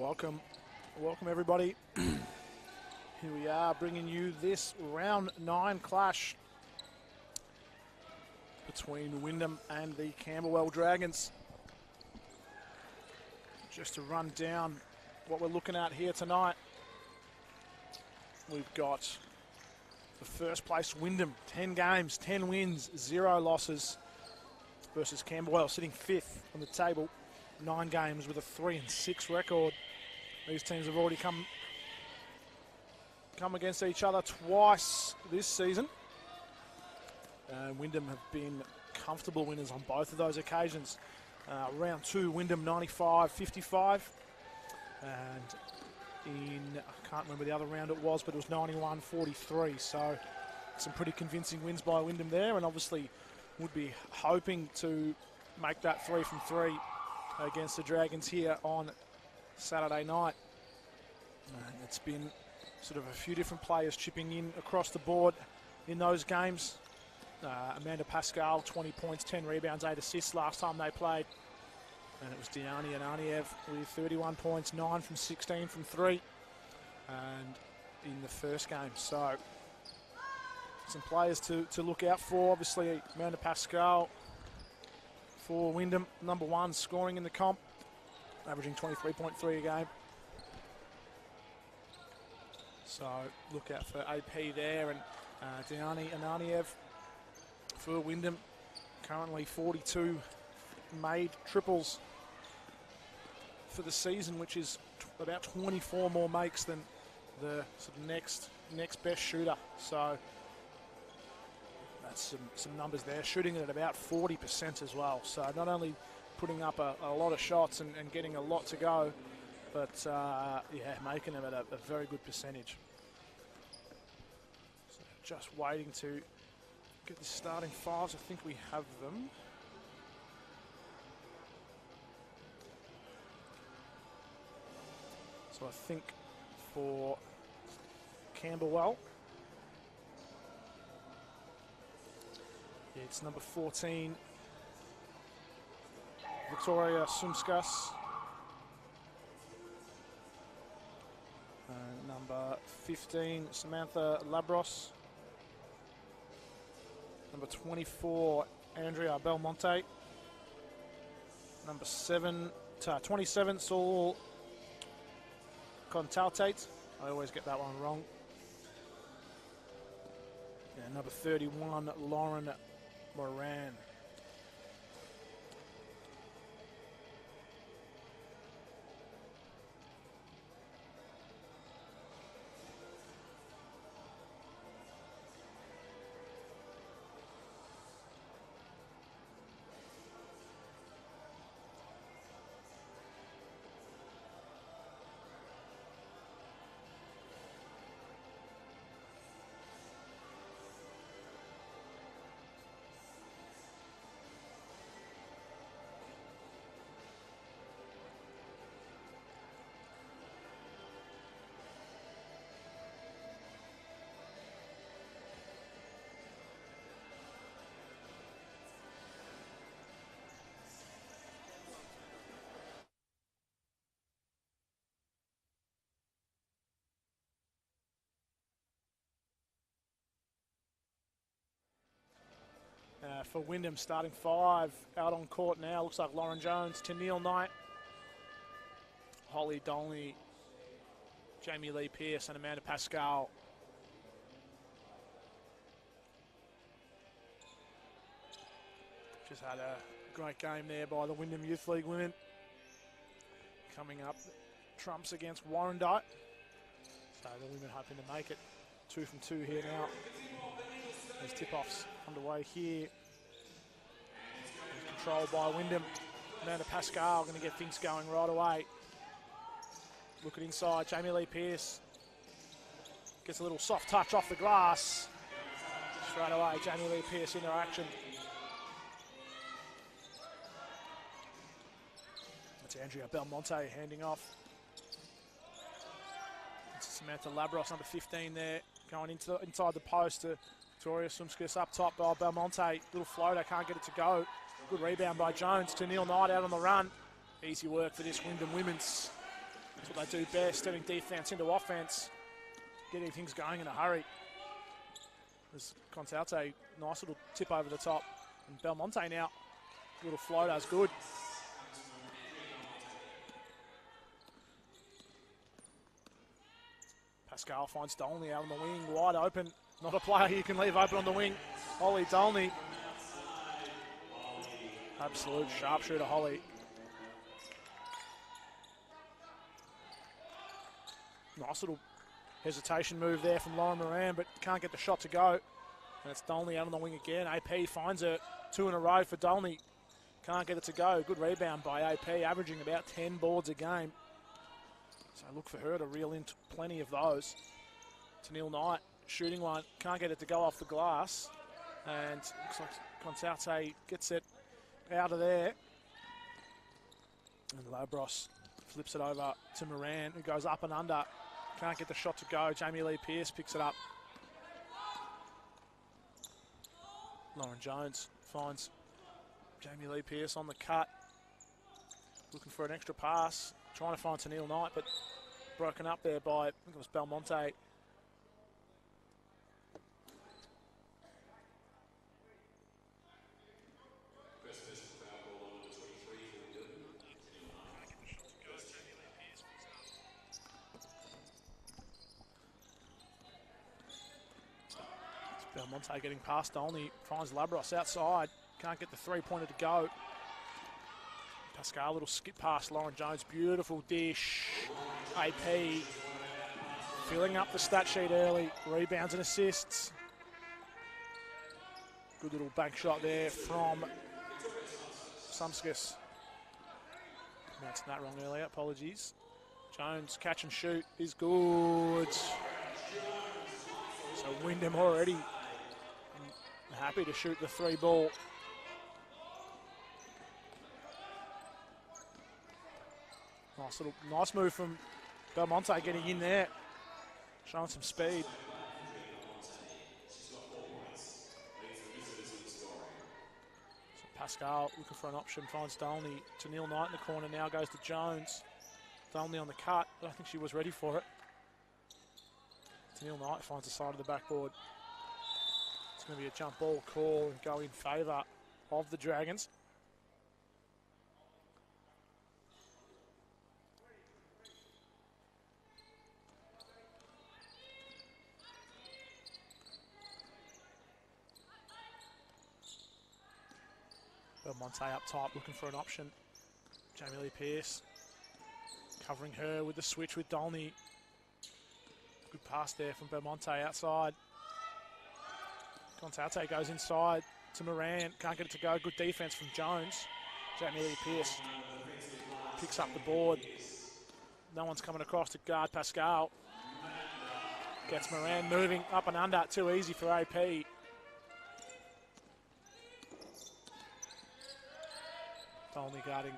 Welcome everybody. Here we are bringing you this round 9 clash between Wyndham and the Camberwell Dragons. Just to run down what we're looking at here tonight, we've got the first place Wyndham, 10 games, 10 wins, 0 losses, versus Camberwell sitting 5th on the table, 9 games with a 3-6 record. These teams have already come against each other twice this season. Wyndham have been comfortable winners on both of those occasions. Round 2, Wyndham 95-55. And I can't remember the other round it was, but it was 91-43. So some pretty convincing wins by Wyndham there, and obviously would be hoping to make that 3 from 3 against the Dragons here on Saturday night. And it's been sort of a few different players chipping in across the board in those games. Amanda Pascal, 20 points, 10 rebounds, 8 assists last time they played. And it was Diani and Arniev with 31 points, 9 from 16 from 3. And in the first game. So some players to look out for. Obviously, Amanda Pascal for Wyndham, number 1 scoring in the comp, averaging 23.3 a game. So look out for AP there, and Diani and Arniev for Wyndham. Currently 42 made triples for the season, which is about 24 more makes than the sort of next best shooter. So that's some numbers there. Shooting at about 40% as well. So not only putting up a lot of shots and getting a lot to go, but yeah, making them at a very good percentage. So just waiting to get the starting fives. I think we have them. So I think for Camberwell, it's number 14, Victoria Sumskas. Number 15, Samantha Labros. Number 24, Andrea Belmonte. Number 27, Saul Contaltate. I always get that one wrong. And number 31, Lauren Moran. For Wyndham, starting 5 out on court now. Looks like Lauren Jones, Tennille Knight, Holly Dolney, Jamie Lee Pearce, and Amanda Pascal. Just had a great game there by the Wyndham Youth League women. Coming up, trumps against Warrandyte. So the women hoping to make it 2 from 2 here now. There's tip-offs underway here. Controlled by Wyndham. Amanda Pascal going to get things going right away. Looking inside, Jamie Lee Pearce gets a little soft touch off the glass. Straight away, Jamie Lee Pearce into action. That's Andrea Belmonte handing off. It's Samantha Labros, number 15 there, going inside the post to Victoria Sumskas up top by Belmonte. Little floater, can't get it to go. Good rebound by Jones. Tennille Knight out on the run. Easy work for this Wyndham women's That's what they do best, turning defence into offence, getting things going in a hurry. There's Contalte, nice little tip over the top. And Belmonte now, little floater's good. Pascal finds Dolney out on the wing, wide open. Not a player you can leave open on the wing. Holly Dolney. Absolute sharpshooter, Holly. Nice little hesitation move there from Lauren Moran, but can't get the shot to go. And it's Dolney out on the wing again. AP finds her, 2 in a row for Dolney. Can't get it to go. Good rebound by AP, averaging about 10 boards a game. So look for her to reel in plenty of those. Tennille Knight, shooting one, can't get it to go off the glass. And looks like Contalte gets it out of there. And Labros flips it over to Moran, who goes up and under. Can't get the shot to go. Jamie Lee Pearce picks it up. Lauren Jones finds Jamie Lee Pearce on the cut. Looking for an extra pass. Trying to find Tennille Knight, but broken up there by, I think it was Belmonte. Belmonte getting past Dolney, finds Labros outside, can't get the three-pointer to go. Pascal, little skip past Lauren Jones, beautiful dish. AP filling up the stat sheet early, rebounds and assists. Good little bank shot there from Sumskis. Pronounced that wrong earlier, apologies. Jones, catch and shoot is good. So Wyndham already happy to shoot the 3 ball. Nice move from Belmonte getting in there, showing some speed. So Pascal looking for an option, finds Dolney. Tennille Knight in the corner now, goes to Jones. Dolney on the cut, but I think she was ready for it. Tennille Knight finds the side of the backboard. It's going to be a jump ball call and go in favour of the Dragons. Belmonte up top looking for an option. Jamie Lee Pearce covering her with the switch with Dolney. Good pass there from Belmonte outside. Contalte goes inside to Moran. Can't get it to go. Good defense from Jones. Jamie Lee Pearce picks up the board. No one's coming across to guard Pascal. Gets Moran moving up and under. Too easy for AP. Dolney guarding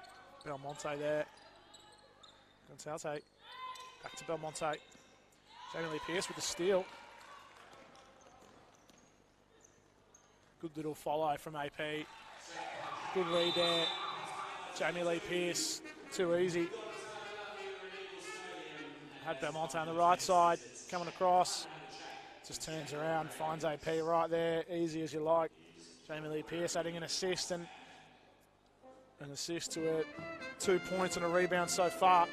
Belmonte there. Contalte back to Belmonte. Jamie Lee Pearce with the steal. Good little follow from AP. Good read there. Jamie Lee Pearce, too easy. Had Belmonte on the right side, coming across. Just turns around, finds AP right there, easy as you like. Jamie Lee Pearce adding an assist and an assist to her 2 points and a rebound so far.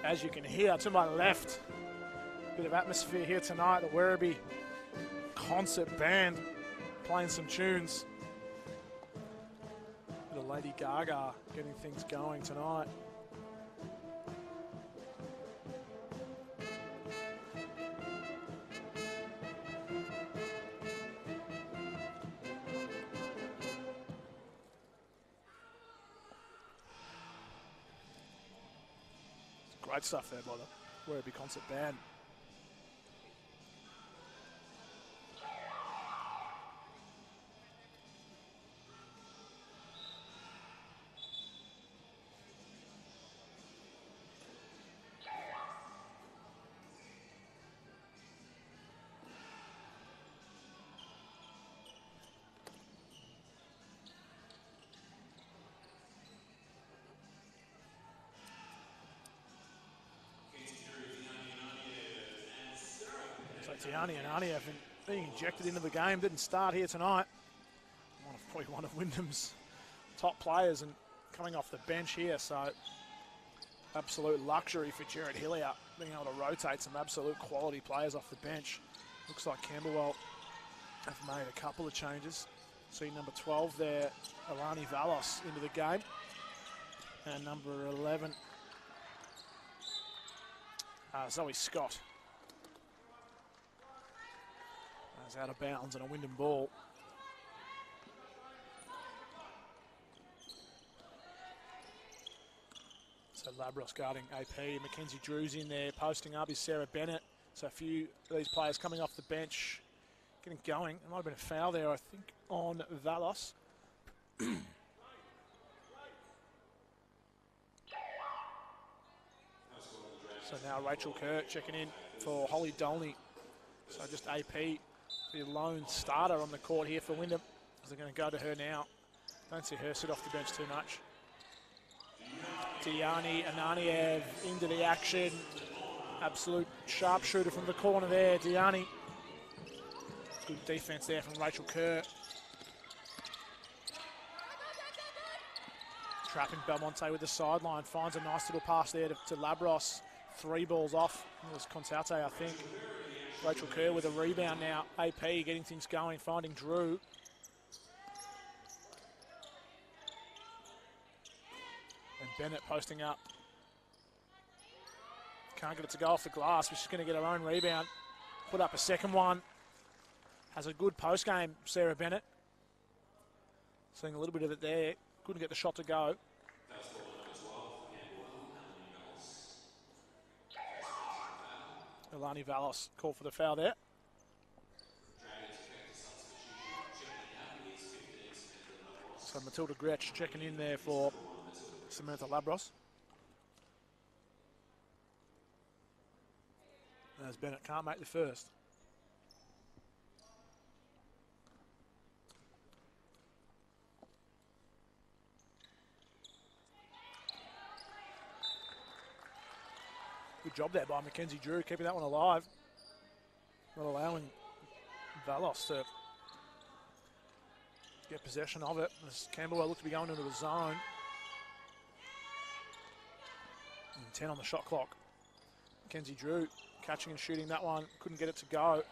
As you can hear to my left, bit of atmosphere here tonight. The Werribee concert band playing some tunes. Bit of Lady Gaga getting things going tonight. Great stuff there by the Werribee concert band. Tiani and Arnie have been being injected into the game. Didn't start here tonight. Probably one of Wyndham's top players and coming off the bench here. So absolute luxury for Jared Hillier, being able to rotate some absolute quality players off the bench. Looks like Camberwell have made a couple of changes. See number 12 there, Alani Valos into the game. And number 11, Zoe Scott. That's out of bounds and a Wyndham ball. So Labros guarding AP. Mackenzie Drew's in there. Posting up is Sarah Bennett. So a few of these players coming off the bench, getting going. There might have been a foul there, I think, on Valos. So now Rachel Kerr checking in for Holly Dolney. So just AP, the lone starter on the court here for Wyndham. They're going to go to her now. Don't see her sit off the bench too much. Diani Ananiev into the action. Absolute sharpshooter from the corner there, Diani. Good defense there from Rachel Kerr. Trapping Belmonte with the sideline. Finds a nice little pass there to Labros. 3 balls off. It was Consalte, I think. Rachel Kerr with a rebound now. AP getting things going, finding Drew. And Bennett posting up. Can't get it to go off the glass, but she's going to get her own rebound. Put up a second one. Has a good post game, Sarah Bennett. Seeing a little bit of it there. Couldn't get the shot to go. Alani Valos called for the foul there. So Matilda Gretsch checking in there for Samantha Labros. As Bennett can't make the first. Good job there by Mackenzie Drew, keeping that one alive. Not allowing Valos to get possession of it. As Camberwell looks to be going into the zone. And 10 on the shot clock. Mackenzie Drew catching and shooting that one. Couldn't get it to go.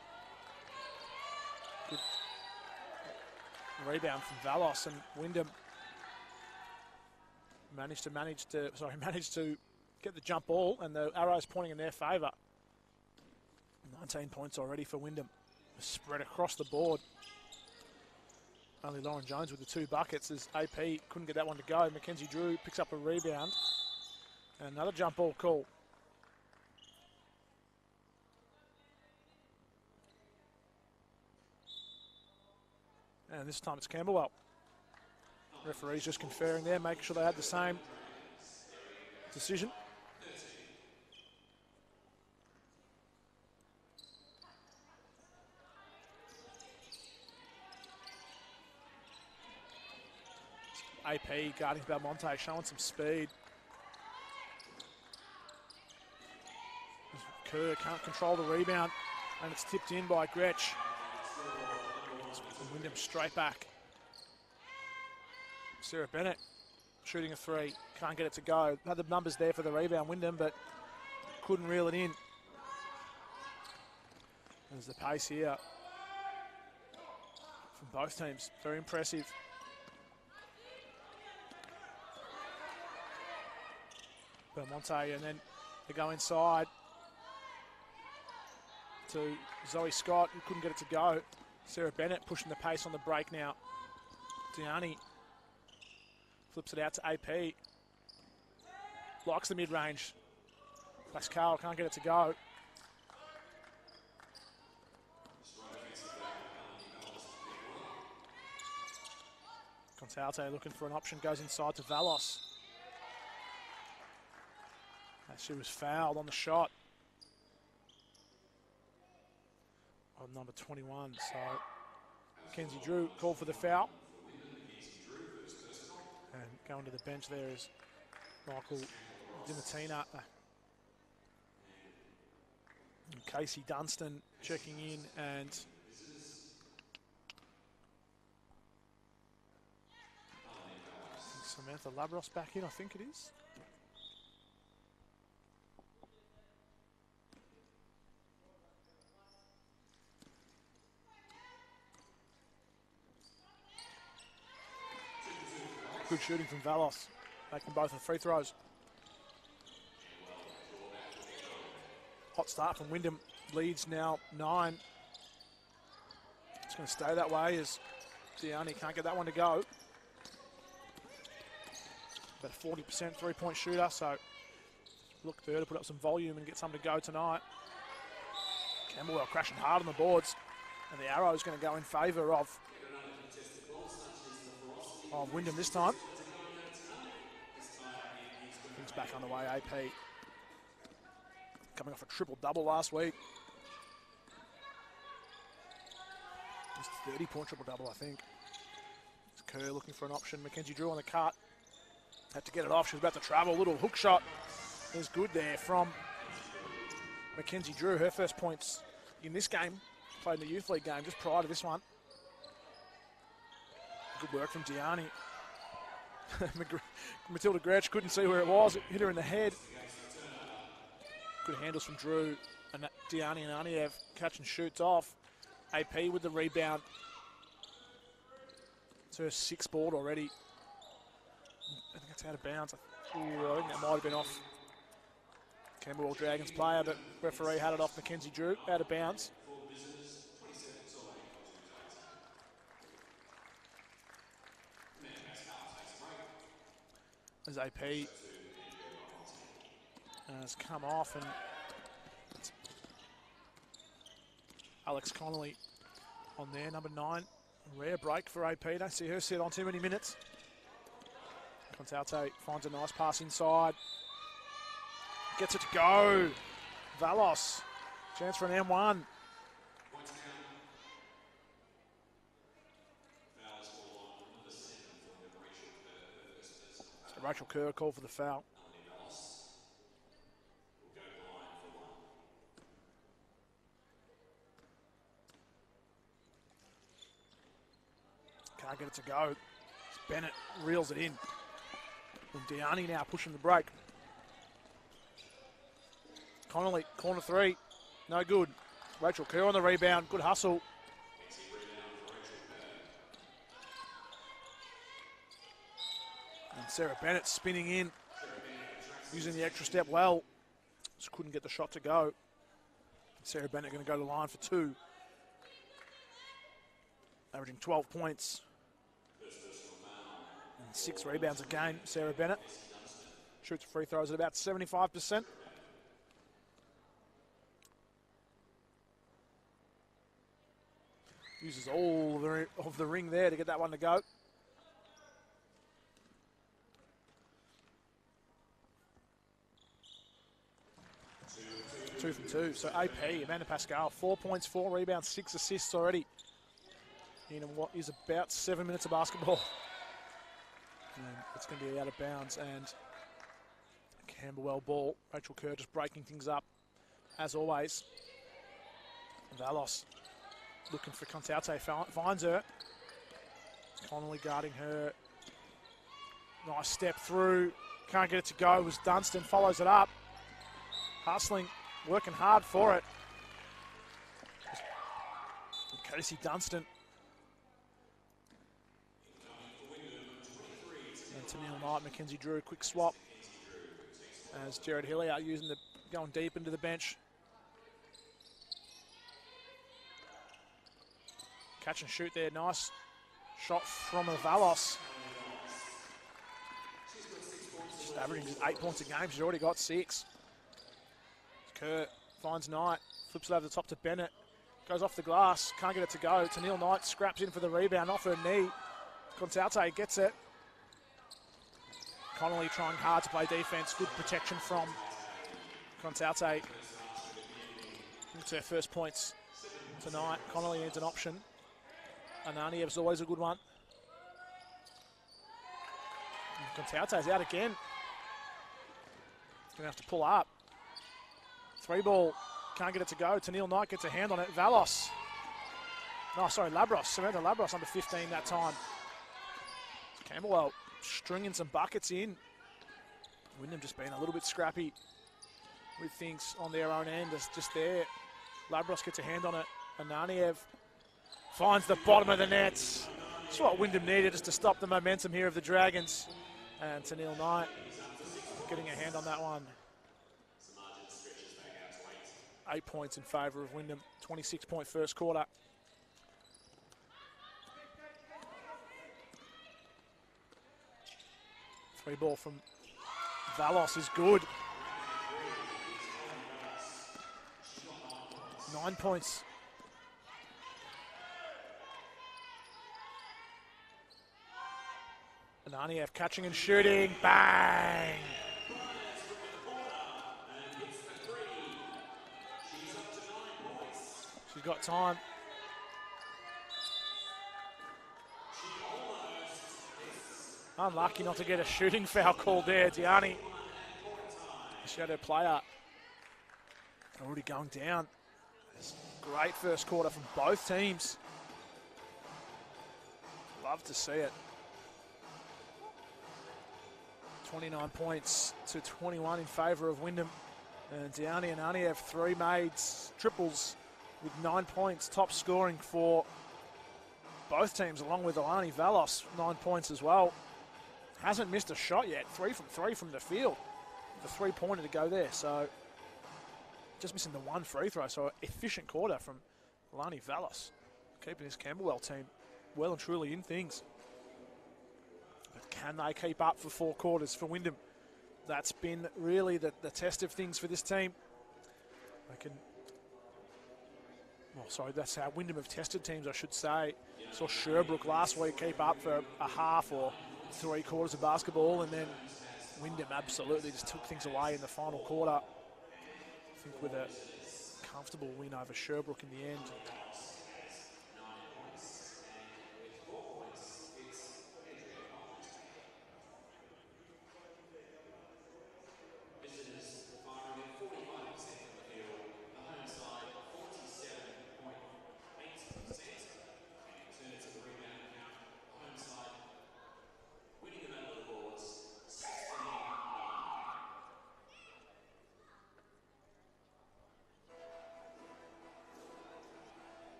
Good rebound from Valos, and Wyndham managed to get the jump ball, and the arrows pointing in their favour. 19 points already for Wyndham. Spread across the board. Only Lauren Jones with the 2 buckets as AP couldn't get that one to go. Mackenzie Drew picks up a rebound. And another jump ball call. And this time it's Camberwell. Referees just conferring there, making sure they had the same decision. AP guarding Belmonte, showing some speed. Kerr can't control the rebound, and it's tipped in by Gretsch. Wyndham straight back. Sarah Bennett shooting a 3, can't get it to go. Had the numbers there for the rebound, Wyndham, but couldn't reel it in. There's the pace here from both teams, very impressive. Belmonte, and then they go inside to Zoe Scott, who couldn't get it to go. Sarah Bennett pushing the pace on the break now. Diani flips it out to AP. Likes the mid-range. Pascal can't get it to go. Consalte looking for an option, goes inside to Valos. She was fouled on the shot on number 21. So Mackenzie Drew called for the foul. And going to the bench there is Michael DiMartina. And Casey Dunstan checking in, and Samantha Labros back in, I think it is. Good shooting from Valos, making both the free throws. Hot start from Wyndham, leads now 9. It's going to stay that way as Diani can't get that one to go. About a 40% three-point shooter, so look to her to put up some volume and get something to go tonight. Camberwell crashing hard on the boards, and the arrow is going to go in favour of Wyndham this time. Things back underway, AP. Coming off a triple-double last week. Just 30-point triple-double, I think. It's Kerr looking for an option. Mackenzie Drew on the cut. Had to get it off. She was about to travel. Little hook shot is good there from Mackenzie Drew. Her first points in this game. Played in the Youth League game just prior to this one. Good work from Diani. Matilda Gretsch couldn't see where it was. It hit her in the head. Good handles from Drew. And Diani and Arniev catch and shoots off. AP with the rebound. It's her 6th board already. I think it's out of bounds. I think that might have been off Camberwell Dragons player, but referee had it off Mackenzie Drew, out of bounds. As AP has come off, and Alex Connolly on there, number 9. Rare break for AP. Don't see her sit on too many minutes. Contalte finds a nice pass inside. Gets it to go. Valos. Chance for an M1. So Rachel Kerr called for the foul. Can't get it to go. Bennett reels it in. And Diani now pushing the break. Connolly, corner 3. No good. Rachel Kerr on the rebound. Good hustle. And Sarah Bennett spinning in. Using the extra step well. Just couldn't get the shot to go. Sarah Bennett going to go to the line for 2. Averaging 12 points. 6 rebounds a game, Sarah Bennett. Shoots free throws at about 75%. Uses all of the ring there to get that one to go. Two from 2. So AP, Amanda Pascal, 4 points, 4 rebounds, 6 assists already in what is about 7 minutes of basketball. And it's going to be out of bounds, and Camberwell ball. Rachel Kerr just breaking things up, as always. Valos looking for Contalte, finds her. Connolly guarding her. Nice step through. Can't get it to go. Was Dunstan, follows it up. Hustling, working hard for it. Casey Dunstan. And Tennille Knight, Mackenzie Drew, quick swap. As Jared Hilliard going deep into the bench. Catch and shoot there, nice shot from Valos. Just averaging just 8 points a game, she's already got 6. Kerr finds Knight, flips it over the top to Bennett. Goes off the glass, can't get it to go. Tennille Knight scraps in for the rebound off her knee. Contalte gets it. Connolly trying hard to play defense. Good protection from Contalte. It's her first points tonight. Connolly needs an option. Ananiev's always a good one. Contalte's out again. Gonna have to pull up. 3 ball. can't get it to go. Tennille Knight gets a hand on it. Valos. No, sorry, Labros. Samantha Labros under 15 that time. Camberwell stringing some buckets in. Wyndham just being a little bit scrappy with things on their own end. It's just there. Labros gets a hand on it. Ananiev finds the bottom of the net. That's what Wyndham needed, just to stop the momentum here of the Dragons. And Tennille Knight getting a hand on that one. 8 points in favour of Wyndham. 26-point first quarter. Free ball from Valos is good. 9 points. Ananiev catching and shooting. Bang! She's got time. Unlucky not to get a shooting foul called there, Diani. She had her player already going down. Great first quarter from both teams. Love to see it. 29 points to 21 in favour of Wyndham. And Diani and Arnie have three maids, triples with 9 points. Top scoring for both teams, along with Alani Valos, 9 points as well. Hasn't missed a shot yet. 3 from 3 from the field. The three-pointer to go there. So just missing the one free throw. So efficient quarter from Alani Valos, keeping this Camberwell team well and truly in things. But can they keep up for 4 quarters for Wyndham? That's been really the test of things for this team. They can, well, sorry, that's how Wyndham have tested teams, I should say. Saw Sherbrooke last week keep up for a half or 3 quarters of basketball, and then Wyndham absolutely just took things away in the final quarter. I think with a comfortable win over Sherbrooke in the end.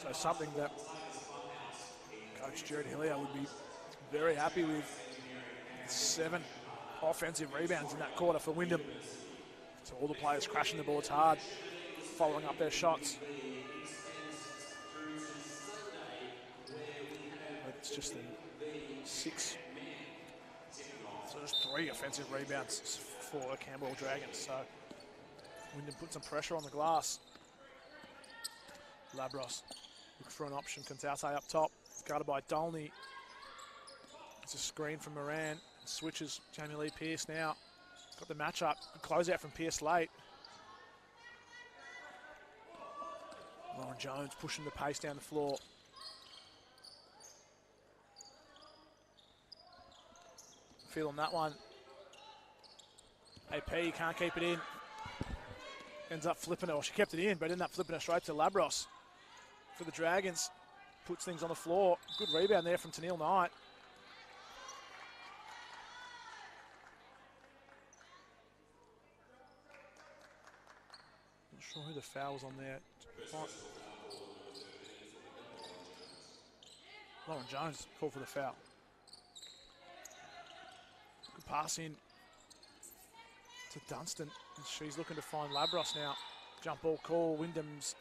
So something that Coach Jared Hillier would be very happy with. 7 offensive rebounds in that quarter for Wyndham. So all the players crashing the boards hard, following up their shots. But it's just 6. So just 3 offensive rebounds for the Camberwell Dragons. So Wyndham put some pressure on the glass. Labros look for an option. Contaute up top, guarded by Dolney. It's a screen from Moran. Switches Jamie Lee Pearce now. Got the matchup. Close out from Pearce late. Lauren Jones pushing the pace down the floor. Feeling that one. AP can't keep it in. Ends up flipping it. Well, she kept it in, but ended up flipping it straight to Labros. For the Dragons, puts things on the floor. Good rebound there from Tennille Knight. Not sure who the foul was on there. Lauren Jones called for the foul. Good pass in to Dunstan. And she's looking to find Labros now. Jump ball call. Wyndham's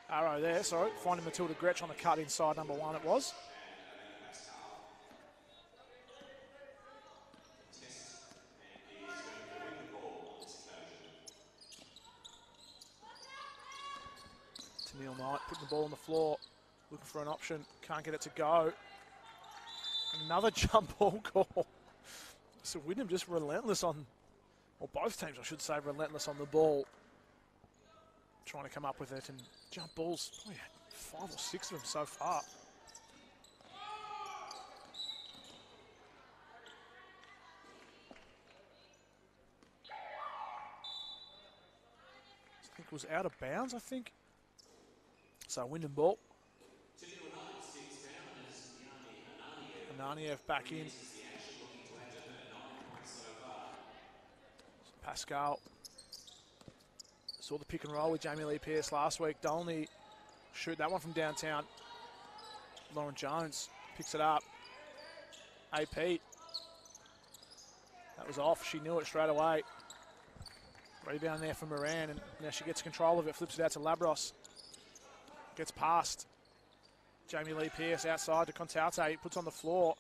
arrow there, sorry. Finding Matilda Gretsch on the cut inside number 1 it was. Tennille Knight putting the ball on the floor, looking for an option, can't get it to go. Another jump ball call. So Wyndham just relentless on, or both teams I should say, relentless on the ball. Trying to come up with it, and jump balls, probably had 5 or 6 of them so far. think it was out of bounds, I think. So Wyndham ball. Ananiev back in. Pascal saw the pick and roll with Jamie Lee Pearce last week. Dolney shoot that one from downtown. Lauren Jones picks it up. AP. That was off. She knew it straight away. Rebound there from Moran, and now she gets control of it. Flips it out to Labros. Gets past Jamie Lee Pearce outside to Contaute. Puts on the floor.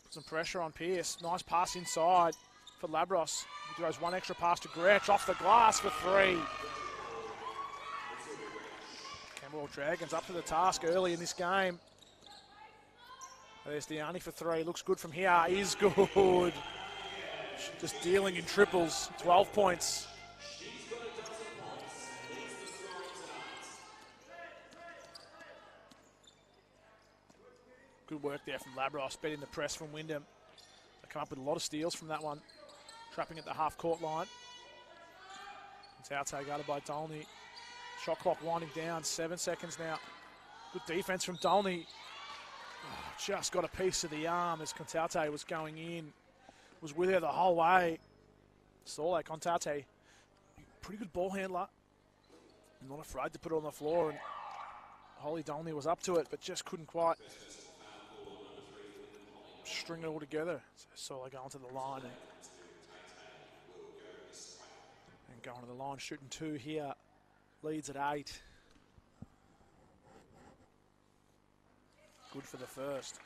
Puts some pressure on Pearce. Nice pass inside for Labros. He throws one extra pass to Gretsch. Off the glass for three. Camberwell Dragons up to the task early in this game. There's Diani for three. Looks good from here. Is good. Just dealing in triples. 12 points. Good work there from Labros. Betting the press from Wyndham. They come up with a lot of steals from that one. Trapping at the half-court line. It's outside guarded by Dolney. Shot clock winding down. 7 seconds now. Good defense from Dolney. Oh, just got a piece of the arm as Contaute was going in. Was with her the whole way. Sole Contaute. Pretty good ball handler. Not afraid to put it on the floor. And Holly Dolney was up to it, but just couldn't quite string it all together. So Sole going to the line and going to the line, shooting two here. Leads at 8. Good for the first.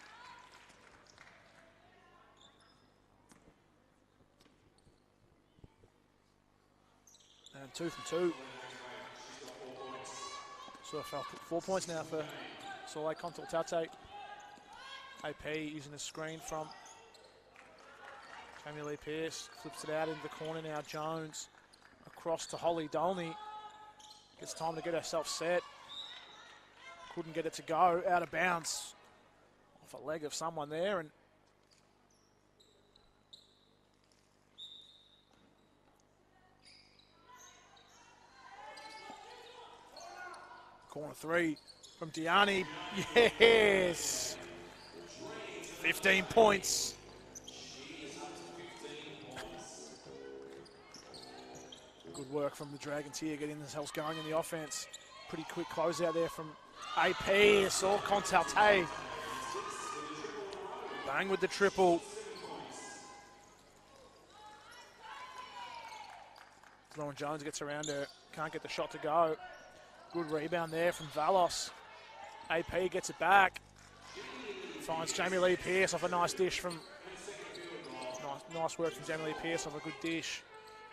And 2 from 2. So 4 points now for Sole Contaute. AP using a screen from Jamie Lee Pearce. Flips it out into the corner now. Jones across to Holly Dolney. Gets time to get herself set. Couldn't get it to go. Out of bounds. Off a leg of someone there. And corner three from Diani. Yes! 15 points. Good work from the Dragons here, getting themselves going in the offense. Pretty quick close out there from AP. It's all Contaute. Bang with the triple. Lauren Jones gets around her. Can't get the shot to go. Good rebound there from Valos. AP gets it back. Finds Jamie Lee Pearce off a nice dish from... Nice work from Jamie Lee Pearce off a good dish.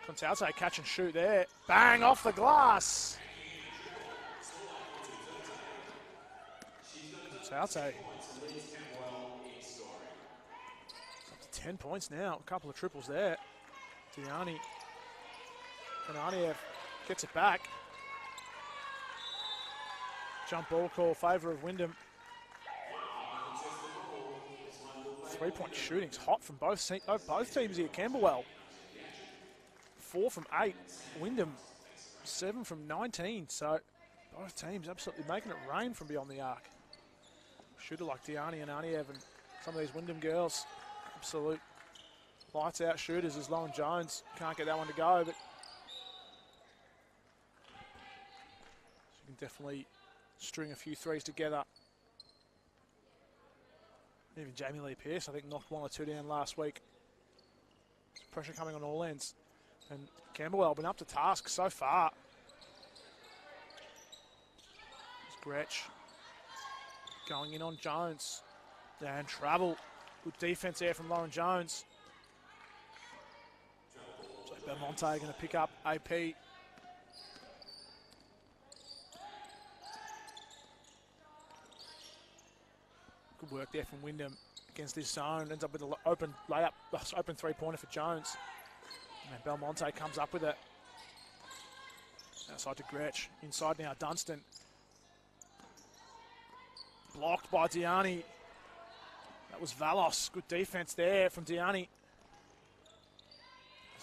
Contaute catch and shoot there. Bang off the glass. Contaute. Up to 10 points now. A couple of triples there. Diani. Ananiev gets it back. Jump ball call, favour of Wyndham. 3-point shooting's hot from both teams here. Camberwell, 4 from 8. Wyndham, 7 from 19. So both teams absolutely making it rain from beyond the arc. Shooter like Diani and Ananiev and some of these Wyndham girls, absolute lights out shooters as Lauren Jones can't get that one to go, but she can definitely string a few threes together. Even Jamie Lee Pearce, I think, knocked 1 or 2 down last week. Pressure coming on all ends. And Camberwell been up to task so far. It's Gretsch going in on Jones. And travel. Good defense there from Lauren Jones. So Belmonte going to pick up AP. Good work there from Wyndham against this zone. Ends up with an open layup, open three-pointer for Jones. And Belmonte comes up with it. Outside to Gretsch. Inside now, Dunstan. Blocked by Diani. That was Valos. Good defense there from Diani.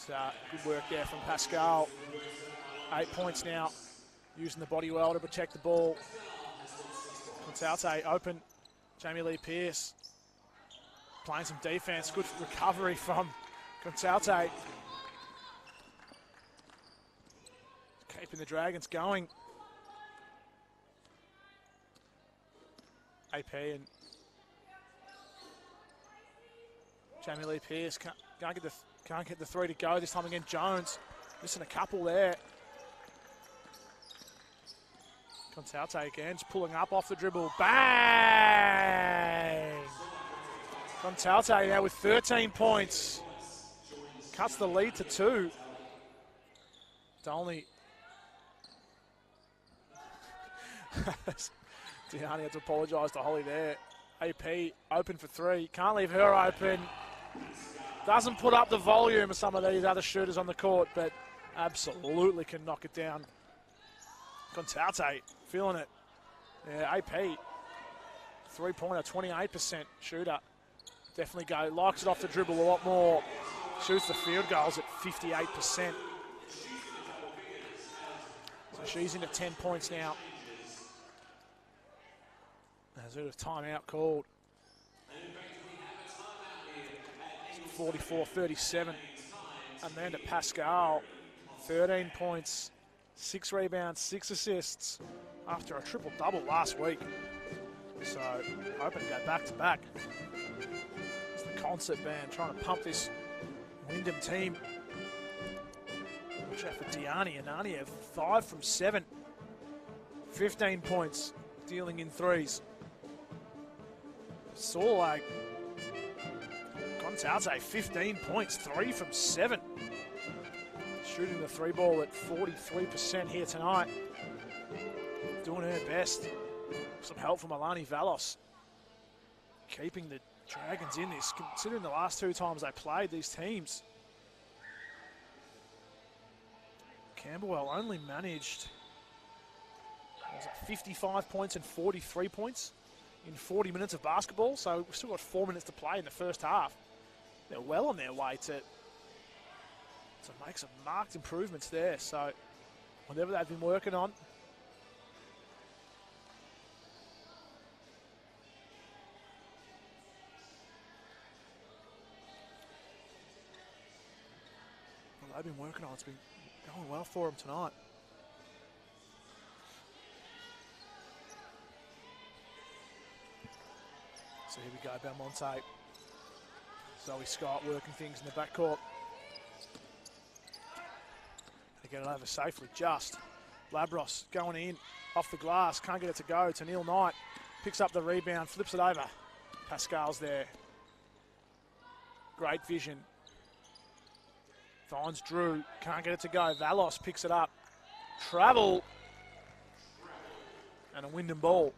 Good work there from Pascal. 8 points now, using the body well to protect the ball. Consalte open. Jamie Lee Pearce playing some defence. Good recovery from Consalte. Keeping the Dragons going. AP and Jamie Lee Pearce can't get the three to go this time again. Jones missing a couple there. Consalte again, just pulling up off the dribble. Bang! Consalte now with 13 points. Cuts the lead to 2. Dolney. Tiani had to apologise to Holly there. AP open for 3. Can't leave her open. Doesn't put up the volume of some of these other shooters on the court, but absolutely can knock it down. Consalte feeling it. Yeah, AP. 3-pointer, 28% shooter. Definitely likes it off the dribble a lot more. Shoots the field goals at 58%. So she's into 10 points now. There's a timeout called. 44-37. Amanda Pascal, 13 points, 6 rebounds, 6 assists after a triple-double last week. So hoping to go back-to-back. It's the concert band trying to pump this Wyndham team. Watch out for Diani and Ania, 5 from 7. 15 points, dealing in threes. Sorlag. Consalte, 15 points, 3 from 7. Shooting the 3 ball at 43% here tonight. Doing her best. Some help from Alani Valos. Keeping the Dragons in this, considering the last 2 times they played these teams. Camberwell only managed 55 points and 43 points in 40 minutes of basketball, so we've still got 4 minutes to play in the first half. They're well on their way to make some marked improvements there, so whatever they've been working on. What they've been working on, it's been going well for them tonight. So here we go, Belmonte. Zoe Scott working things in the backcourt. They get it over safely, just. Labros going in, off the glass, can't get it to go. To Neil Knight, picks up the rebound, flips it over. Pascal's there. Great vision. Finds Drew, can't get it to go. Valos picks it up. Travel. And a Wyndham ball.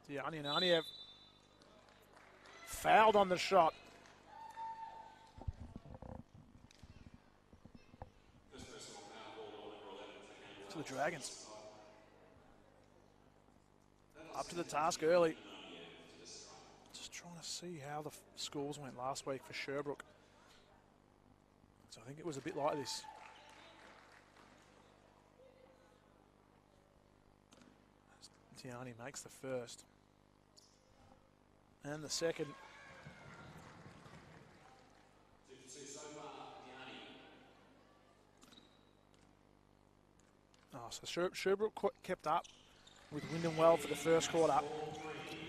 Diani and Aniev fouled on the shot. To the Dragons. Up to the task early. Just trying to see how the scores went last week for Sherbrooke. So I think it was a bit like this. Tiani makes the first. And the second. Oh, so Sherbrooke kept up with Wyndham well for the first quarter.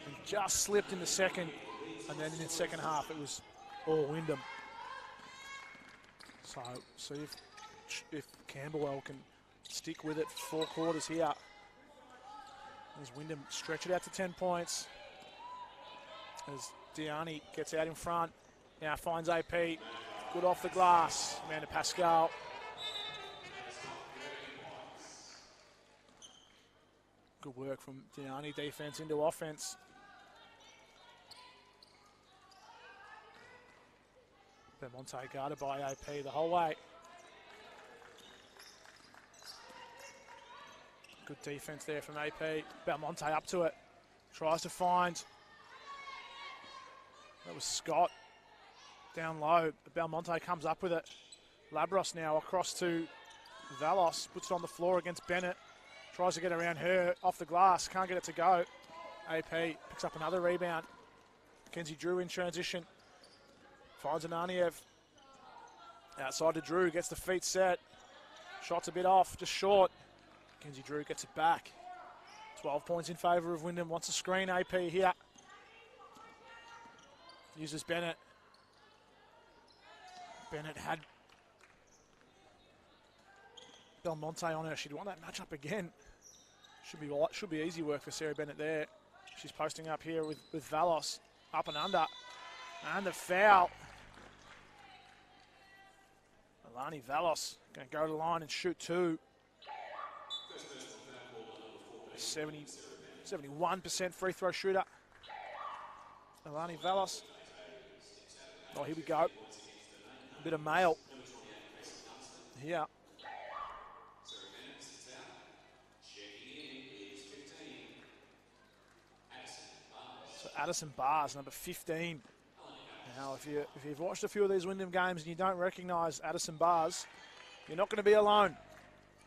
And just slipped in the second. And then in the second half, it was all Wyndham. So see if Camberwell can stick with it for 4 quarters here. As Wyndham stretch it out to 10 points. As Diani gets out in front. Now finds AP. Good off the glass. Amanda Pascal. Good work from Diani. Defense into offense. Belmonte guarded by AP the whole way. Good defense there from AP. Belmonte up to it. Tries to find That was Scott. Down low. Belmonte comes up with it. Labros now across to Valos. Puts it on the floor against Bennett. Tries to get around her. Off the glass. Can't get it to go. AP picks up another rebound. Mackenzie Drew in transition. Finds Ananiev. Outside to Drew. Gets the feet set. Shot's a bit off. Just short. Mackenzie Drew gets it back. 12 points in favour of Wyndham. Wants a screen. AP here. Uses Bennett. Bennett had Belmonte on her. She'd want that matchup again. Should be easy work for Sarah Bennett there. She's posting up here with Valos. Up and under. And the foul. Alani Valos going to go to the line and shoot two. 71% free throw shooter. Alani Valos. Oh, here we go. A bit of mail here. So Addison Bars, number 15. Now, if you've watched a few of these Wyndham games and you don't recognise Addison Bars, you're not going to be alone.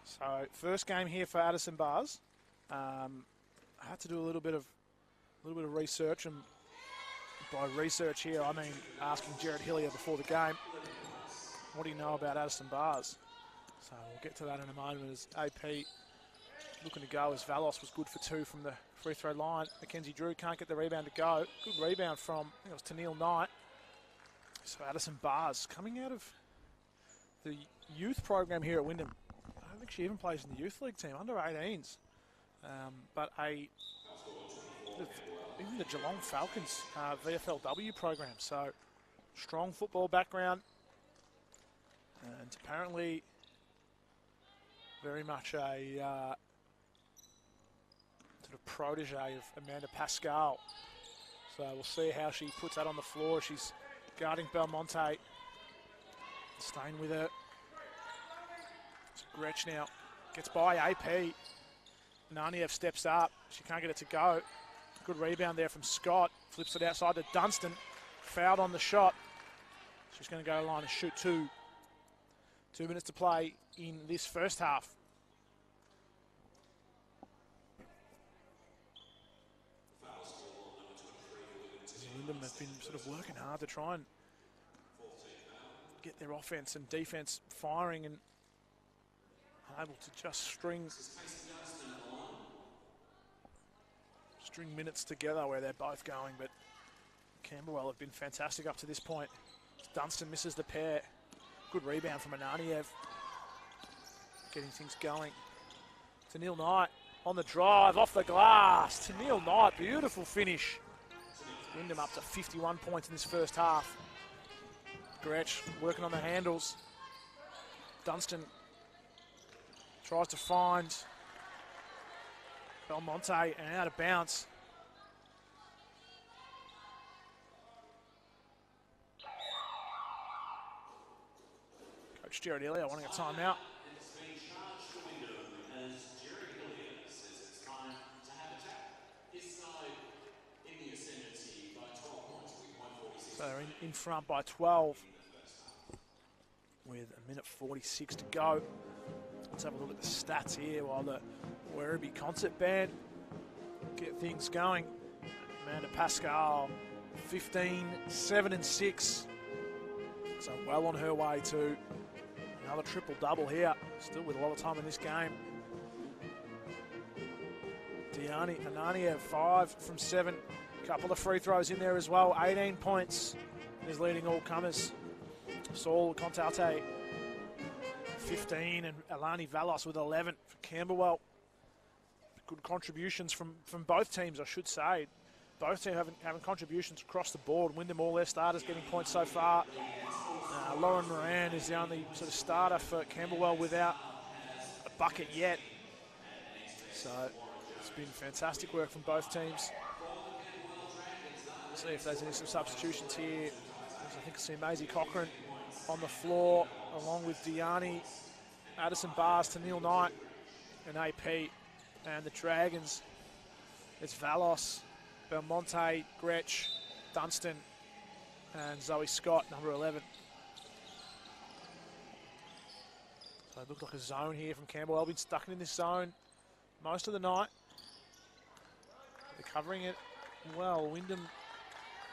So first game here for Addison Bars. I had to do a little bit of research, and by research here I mean asking Jared Hillier before the game, what do you know about Addison Bars? So we'll get to that in a moment as AP looking to go as Valos was good for two from the free throw line. Mackenzie Drew can't get the rebound to go. Good rebound from, I think it was Tennille Knight. So Addison Bars coming out of the youth program here at Wyndham. I don't think she even plays in the youth league team, under 18s. But even the Geelong Falcons VFLW program. So strong football background. And apparently very much a sort of protege of Amanda Pascal. So we'll see how she puts that on the floor. She's guarding Belmonte. Staying with her. So Gretsch now gets by AP. Naniev steps up. She can't get it to go. Good rebound there from Scott. Flips it outside to Dunstan. Fouled on the shot. She's going to go to the line and shoot two. 2 minutes to play in this first half. Wyndham have been sort of working hard to try and get their offense and defense firing and able to just string minutes together where they're both going, but Camberwell have been fantastic up to this point. Dunstan misses the pair. Good rebound from Ananiev. Getting things going. Tennille Knight on the drive, off the glass. Tennille Knight, beautiful finish. Wyndham up to 51 points in this first half. Gretsch working on the handles. Dunstan tries to find Belmonte and out of bounds. Coach Jared Hillier wanting a timeout. So they're in front by 12 with a minute 46 to go. Let's have a look at the stats here while the Werribee concert band get things going. Amanda Pascal, 15, 7 and 6. So well on her way to another triple-double here. Still with a lot of time in this game. Ananiev, 5 from 7. Couple of free throws in there as well. 18 points is leading all comers. Saul Contate, 15, and Alani Valos with 11 for Camberwell. Good contributions from both teams, I should say. Both teams having contributions across the board. Wyndham, all their starters getting points so far. Lauren Moran is the only sort of starter for Camberwell without a bucket yet. So it's been fantastic work from both teams. See if there's any some substitutions here. I think I see Maisie Cochran on the floor along with Diani, Addison Bars, Tennille Knight and AP. And the Dragons, it's Valos, Belmonte, Gretsch, Dunstan, and Zoe Scott, number 11. So it looked like a zone here from Camberwell. Been stuck in this zone most of the night. They're covering it well. Wyndham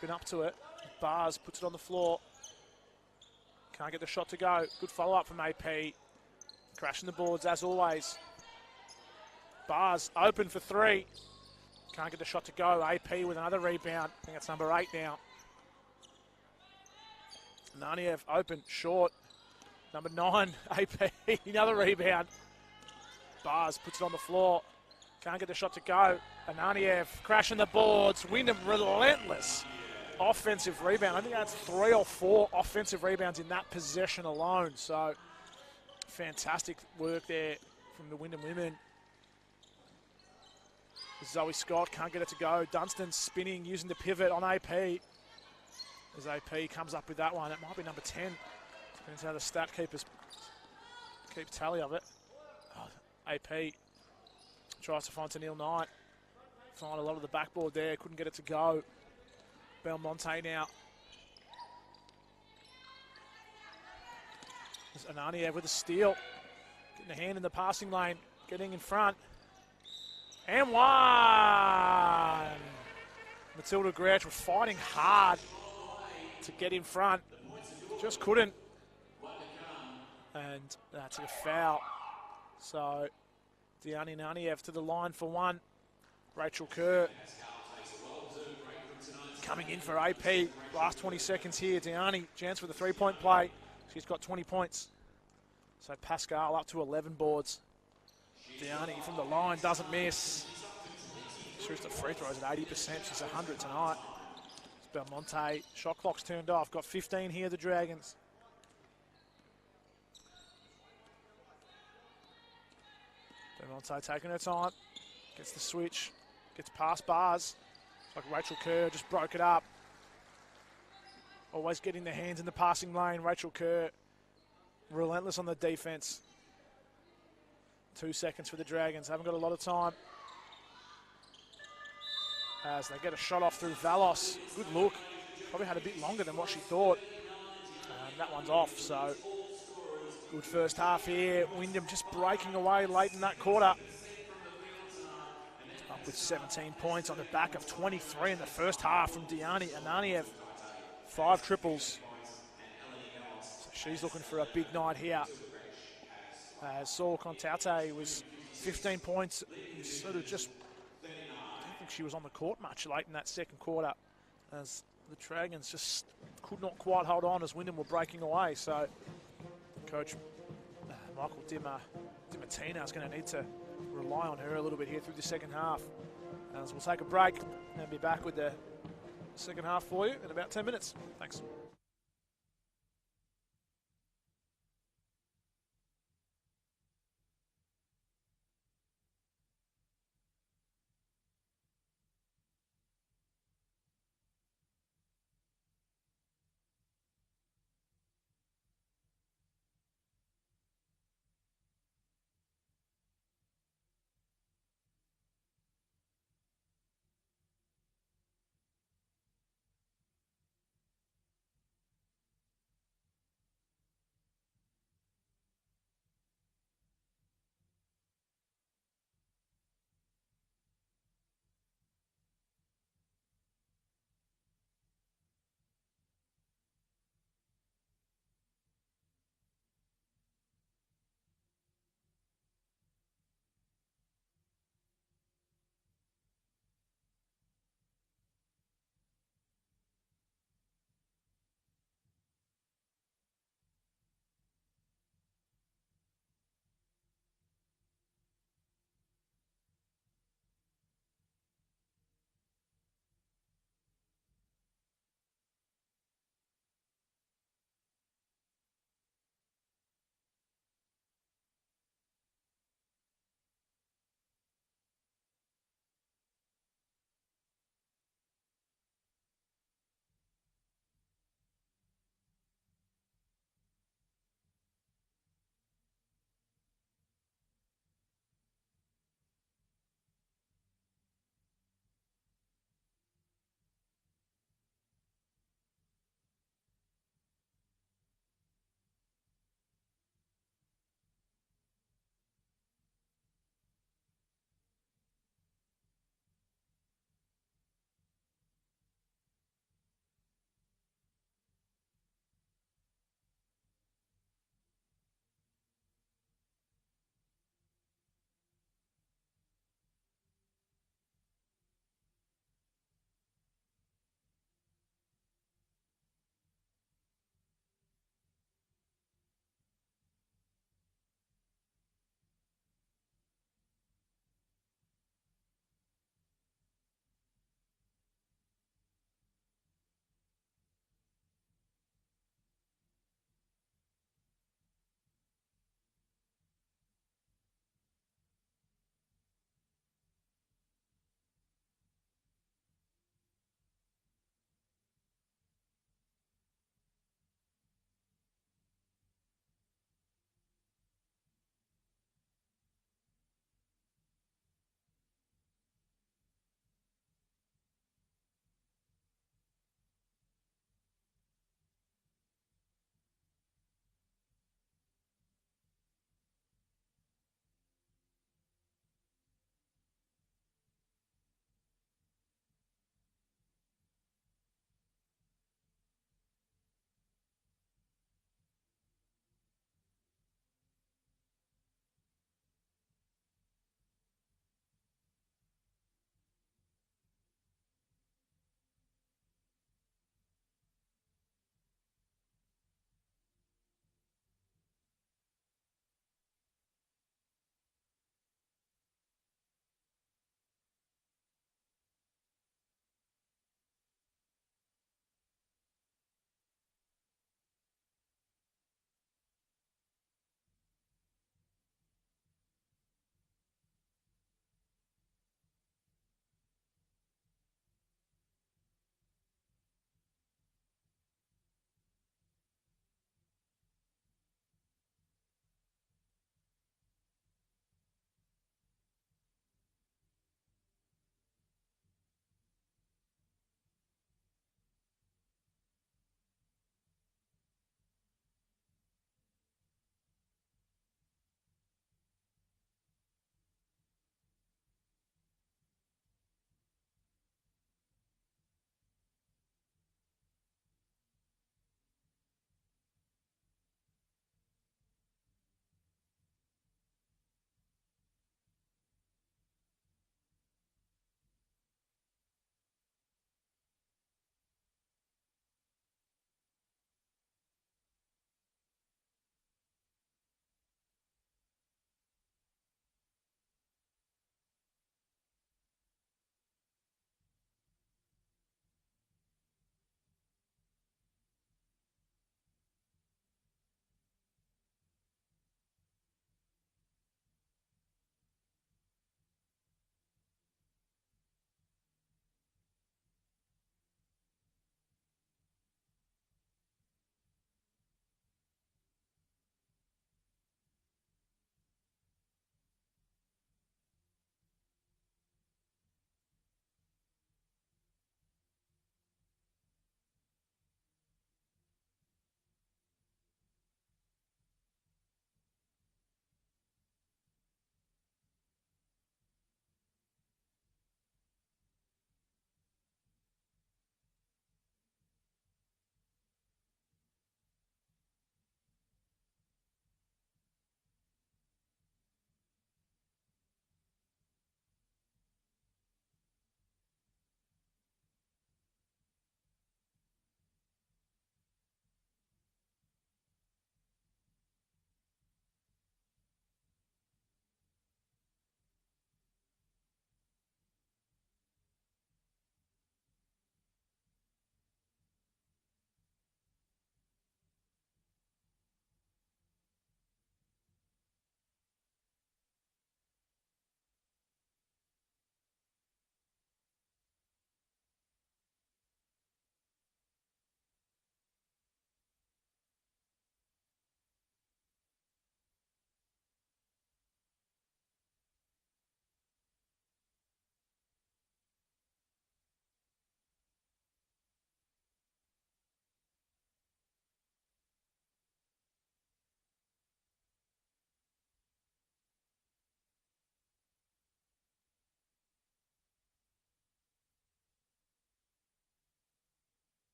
been up to it. Bars puts it on the floor. Can't get the shot to go. Good follow-up from AP. Crashing the boards as always. Bars open for three. Can't get the shot to go. AP with another rebound. I think that's number 8 now. Naniev open, short. Number 9, AP, another rebound. Bars puts it on the floor. Can't get the shot to go. Ananiev crashing the boards. Wyndham relentless offensive rebound. I think that's 3 or 4 offensive rebounds in that possession alone. So fantastic work there from the Wyndham women. Zoe Scott can't get it to go. Dunstan spinning, using the pivot on AP. As AP comes up with that one. It might be number 10. Depends how the stat keepers keep tally of it. Oh, AP tries to find Tennille Knight. Find a lot of the backboard there. Couldn't get it to go. Belmonte now. There's Ananiev with a steal. Getting a hand in the passing lane. Getting in front. And one! Matilda Grouch were fighting hard to get in front. Just couldn't. And that's a foul. So, Diani Naniev to the line for one. Rachel Kerr coming in for AP. Last 20 seconds here. Diani, chance for the three-point play. She's got 20 points. So Pascal up to 11 boards. Diani from the line doesn't miss. Shoots the free throws at 80%. She's 100 tonight. Belmonte, shot clock's turned off. Got 15 here, the Dragons. Belmonte taking her time. Gets the switch. Gets past Bars. It's like Rachel Kerr just broke it up. Always getting the hands in the passing lane. Rachel Kerr relentless on the defense. 2 seconds for the Dragons. Haven't got a lot of time. As they get a shot off through Valos. Good look. Probably had a bit longer than what she thought. And that one's off, so good first half here. Wyndham just breaking away late in that quarter. Up with 17 points on the back of 23 in the first half from Diani Ananiev. 5 triples. So she's looking for a big night here. Saul Contate was 15 points. Sort of just, I don't think she was on the court much late in that second quarter, as the Dragons just could not quite hold on as Wyndham were breaking away. So Coach Michael DiMartino is going to need to rely on her a little bit here through the second half. As we'll take a break and be back with the second half for you in about 10 minutes. Thanks.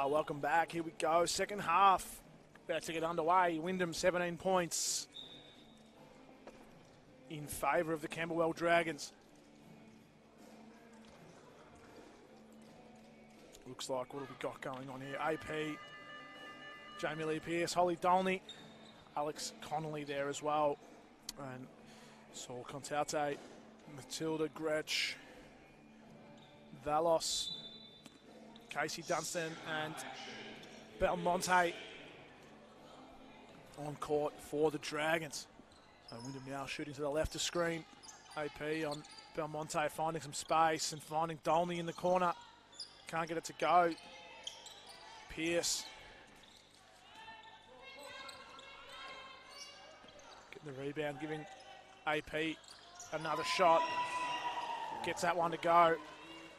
Well, welcome back. Here we go. Second half. About to get underway. Wyndham 17 points in favour of the Camberwell Dragons. Looks like, what have we got going on here? AP, Jamie Lee Pearce, Holly Dolney, Alex Connolly there as well. And Saul Contate, Matilda Gretsch, Valos, Casey Dunstan and Belmonte on court for the Dragons. So Wyndham now shooting to the left of screen. AP on Belmonte, finding some space and finding Dolney in the corner. Can't get it to go. Pearce. Getting the rebound, giving AP another shot. Gets that one to go.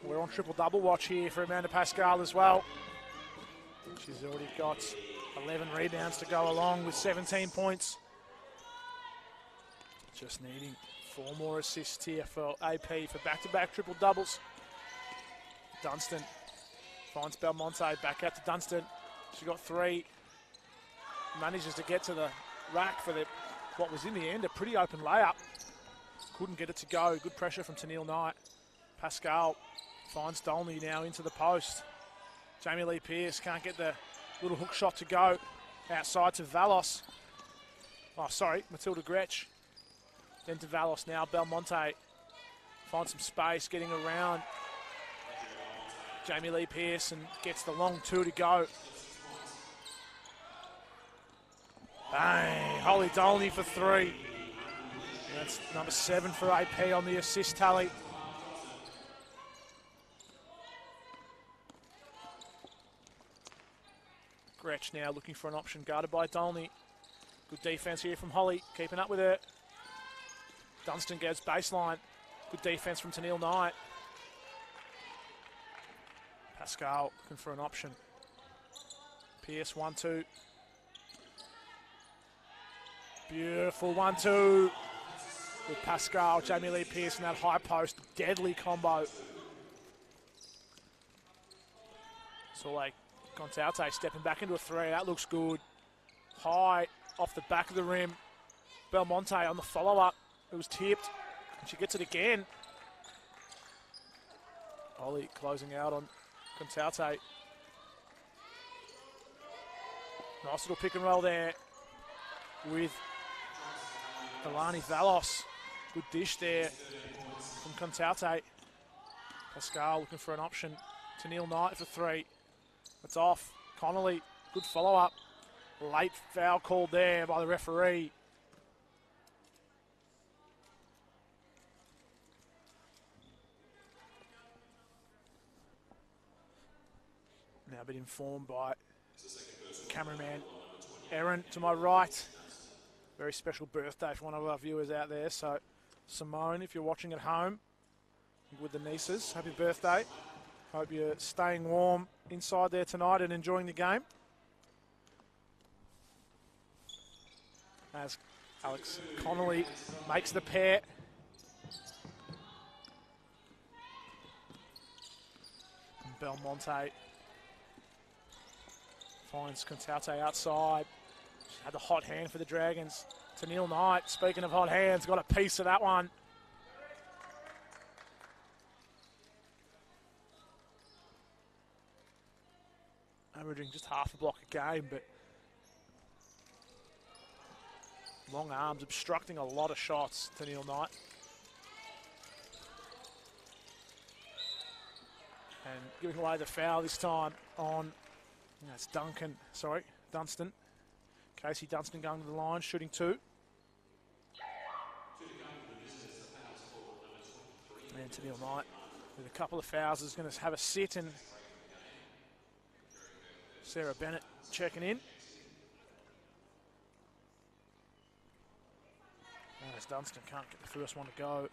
We're on triple-double watch here for Amanda Pascal as well. She's already got 11 rebounds to go along with 17 points. Just needing 4 more assists here for AP for back-to-back triple-doubles. Dunstan finds Belmonte, back out to Dunstan. She got 3. Manages to get to the rack for what was in the end a pretty open layup. Couldn't get it to go. Good pressure from Tennille Knight. Pascal finds Dolney now into the post. Jamie Lee Pearce can't get the little hook shot to go. Outside to Valos. Oh, sorry, Matilda Gretsch. Then to Valos now. Belmonte finds some space, getting around Jamie Lee Pearce and gets the long 2 to go. Bang! Holly Dolney for 3. That's number 7 for AP on the assist tally. Gretsch now looking for an option, guarded by Dolney. Good defense here from Holly, keeping up with her. Dunstan goes baseline. Good defense from Tennille Knight. Pascal looking for an option. Pearce 1-2. Beautiful 1-2 with Pascal, Jamie Lee Pearce in that high post. Deadly combo. So like Contate stepping back into a 3. That looks good. High off the back of the rim. Belmonte on the follow-up. It was tipped. And she gets it again. Holly closing out on Contate. Nice little pick and roll there with Alani Valos. Good dish there from Contate. Pascal looking for an option. Tennille Knight for 3. It's off. Connolly, good follow-up. Late foul called there by the referee. Now been informed by cameraman Erin to my right. Very special birthday for one of our viewers out there. So Simone, if you're watching at home with the nieces, happy birthday. Hope you're staying warm inside there tonight and enjoying the game. As Alex Connolly makes the pair. And Belmonte finds Contate outside. She had the hot hand for the Dragons. Tennille Knight, speaking of hot hands, got a piece of that one. Averaging just half a block a game, but long arms obstructing a lot of shots, Tennille Knight. And giving away the foul this time on, that's Dunstan. Casey Dunstan going to the line, shooting 2. And Tennille Knight with a couple of fouls is going to have a sit, and Sarah Bennett checking in. As Dunstan can't get the first one to go.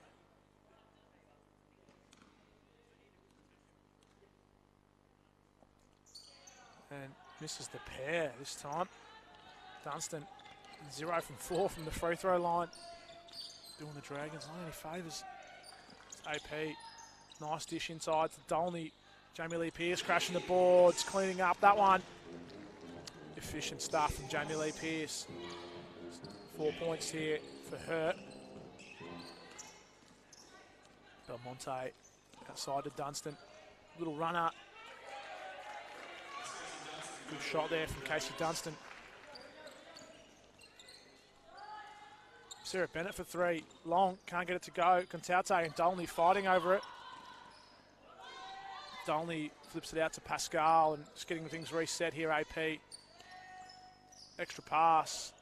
And misses the pair this time. Dunstan 0 from 4 from the free throw line. Doing the Dragons not any favours. It's AP. Nice dish inside to Dolney. Jamie Lee Pearce crashing the boards, cleaning up that one. Efficient stuff from Jamie Lee Pearce. 4 points here for her. Belmonte outside to Dunstan. Little runner. Good shot there from Casey Dunstan. Sarah Bennett for three. Long, can't get it to go. Contaute and Dolney fighting over it. Dolney flips it out to Pascal and just getting things reset here, AP. Extra pass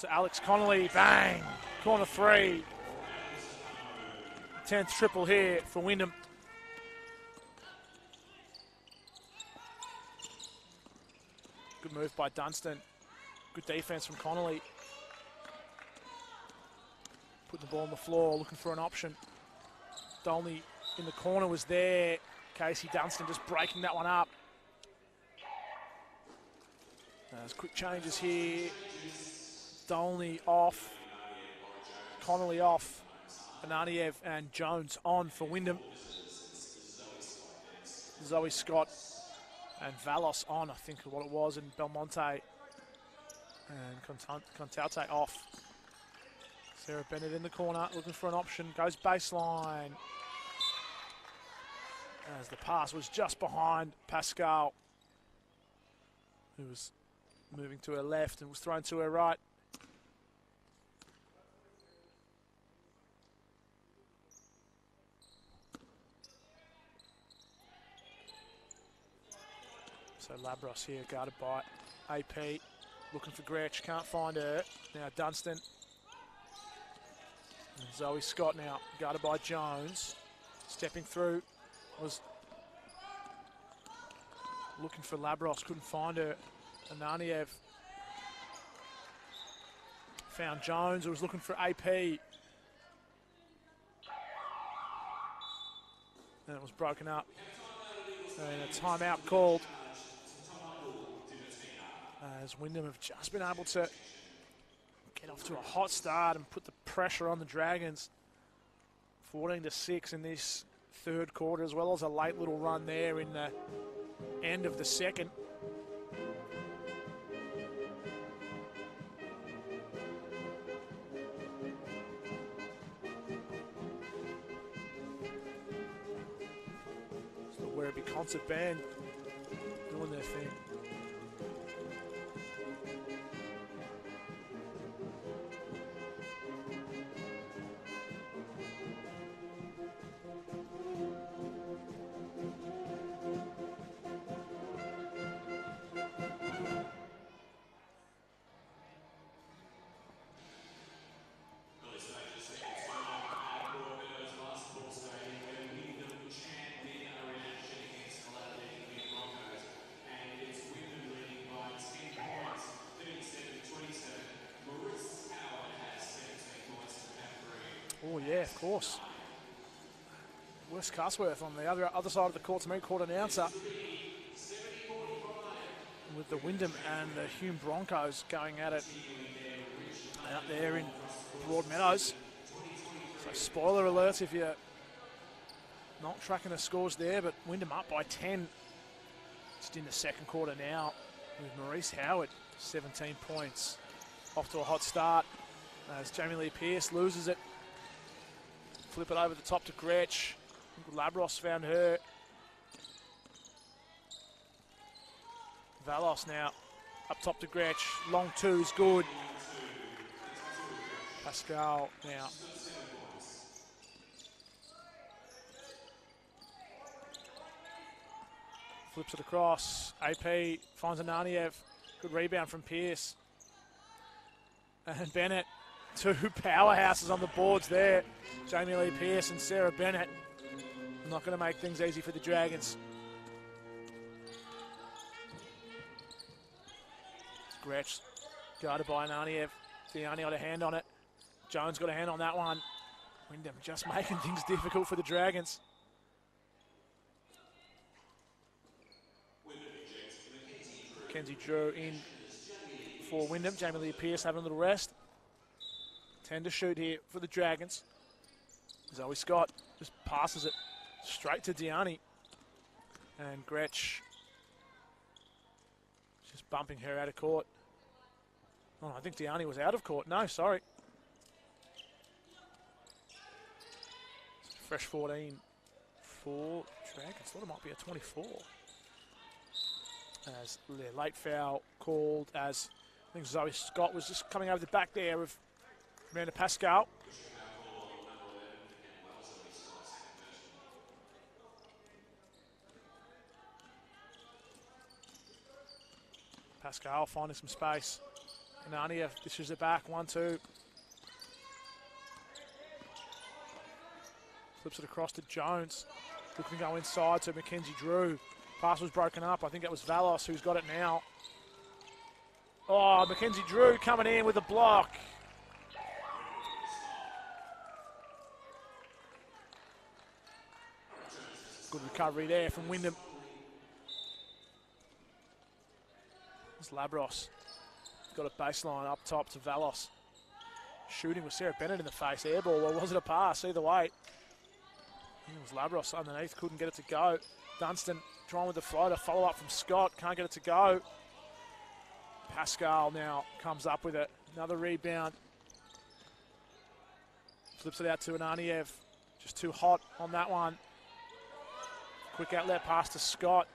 to Alex Connolly. Bang! Corner three. 10th triple here for Wyndham. Good move by Dunstan. Good defense from Connolly. Putting the ball on the floor, looking for an option. Dolney in the corner was there. Casey Dunstan just breaking that one up. There's quick changes here. Dolney off. Connolly off. Ananiev and Jones on for Wyndham. Zoe Scott and Valos on, I think what it was, and Belmonte and Contaute off. Sarah Bennett in the corner, looking for an option, goes baseline. As the pass was just behind Pascal, who was moving to her left and was thrown to her right. So Labros here, guarded by AP, looking for Gretsch, can't find her. Now Dunstan. And Zoe Scott now, guarded by Jones. Stepping through, was looking for Labros, couldn't find her. Ananiev found Jones, who was looking for AP. And it was broken up. And a timeout called. As Wyndham have just been able to get off to a hot start and put the pressure on the Dragons. 14-6 in this third quarter, as well as a late little run there in the end of the second. So the Werribee Concert Band doing their thing. Oh yeah, of course. Wes Castworth on the other side of the court to me, court announcer. With the Wyndham and the Hume Broncos going at it out there in Broadmeadows. So spoiler alerts if you're not tracking the scores there, but Wyndham up by 10 just in the second quarter now with Maurice Howard, 17 points. Off to a hot start as Jamie Lee Pearce loses it. Flip it over the top to Gretsch. Labros found her. Valos now up top to Gretsch. Long two is good. Pascal now. Flips it across. AP finds Ananiev. Good rebound from Pearce. And Bennett. Two powerhouses on the boards there. Jamie Lee Pearce and Sarah Bennett. Not going to make things easy for the Dragons. Gretsch guarded by Ananiev. Diani got a hand on it. Jones got a hand on that one. Wyndham just making things difficult for the Dragons. Kenzie Drew in for Wyndham. Jamie Lee Pearce having a little rest. 10 to shoot here for the Dragons. Zoe Scott just passes it straight to Diani. And Gretsch just bumping her out of court. Oh, I think Diani was out of court. No, sorry. Fresh 14 for Dragons. Thought it might be a 24. As the late foul called as I think Zoe Scott was just coming over the back there of Amanda Pascal. Pascal finding some space. Anania dishes it back, 1-2. Flips it across to Jones. Looking to go inside to Mackenzie Drew. Pass was broken up. I think that was Valos who's got it now. Oh, Mackenzie Drew coming in with a block. Good recovery there from Wyndham. It's Labros. Got a baseline up top to Valos. Shooting with Sarah Bennett in the face. Airball, or was it a pass? Either way. It was Labros underneath. Couldn't get it to go. Dunstan trying with the floater. Follow up from Scott. Can't get it to go. Pascal now comes up with it. Another rebound. Flips it out to Ananiev. Just too hot on that one. Quick outlet pass to Scott.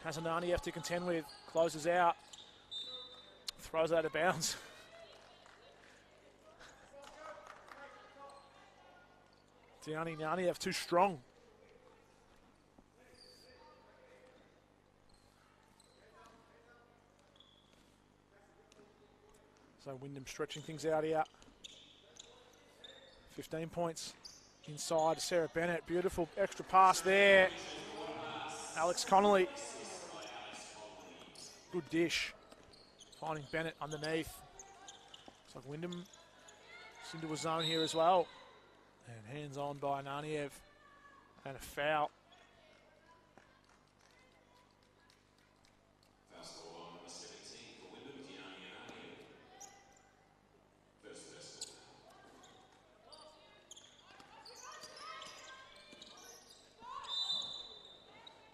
Has Ananiev to contend with. Closes out. Throws it out of bounds. Diani Ananiev too strong. So Wyndham stretching things out here. 15 points inside. Sarah Bennett, beautiful extra pass there. Alex Connolly. Good dish. Finding Bennett underneath. Looks like Wyndham is into a zone here as well. And hands on by Ananiev. And a foul.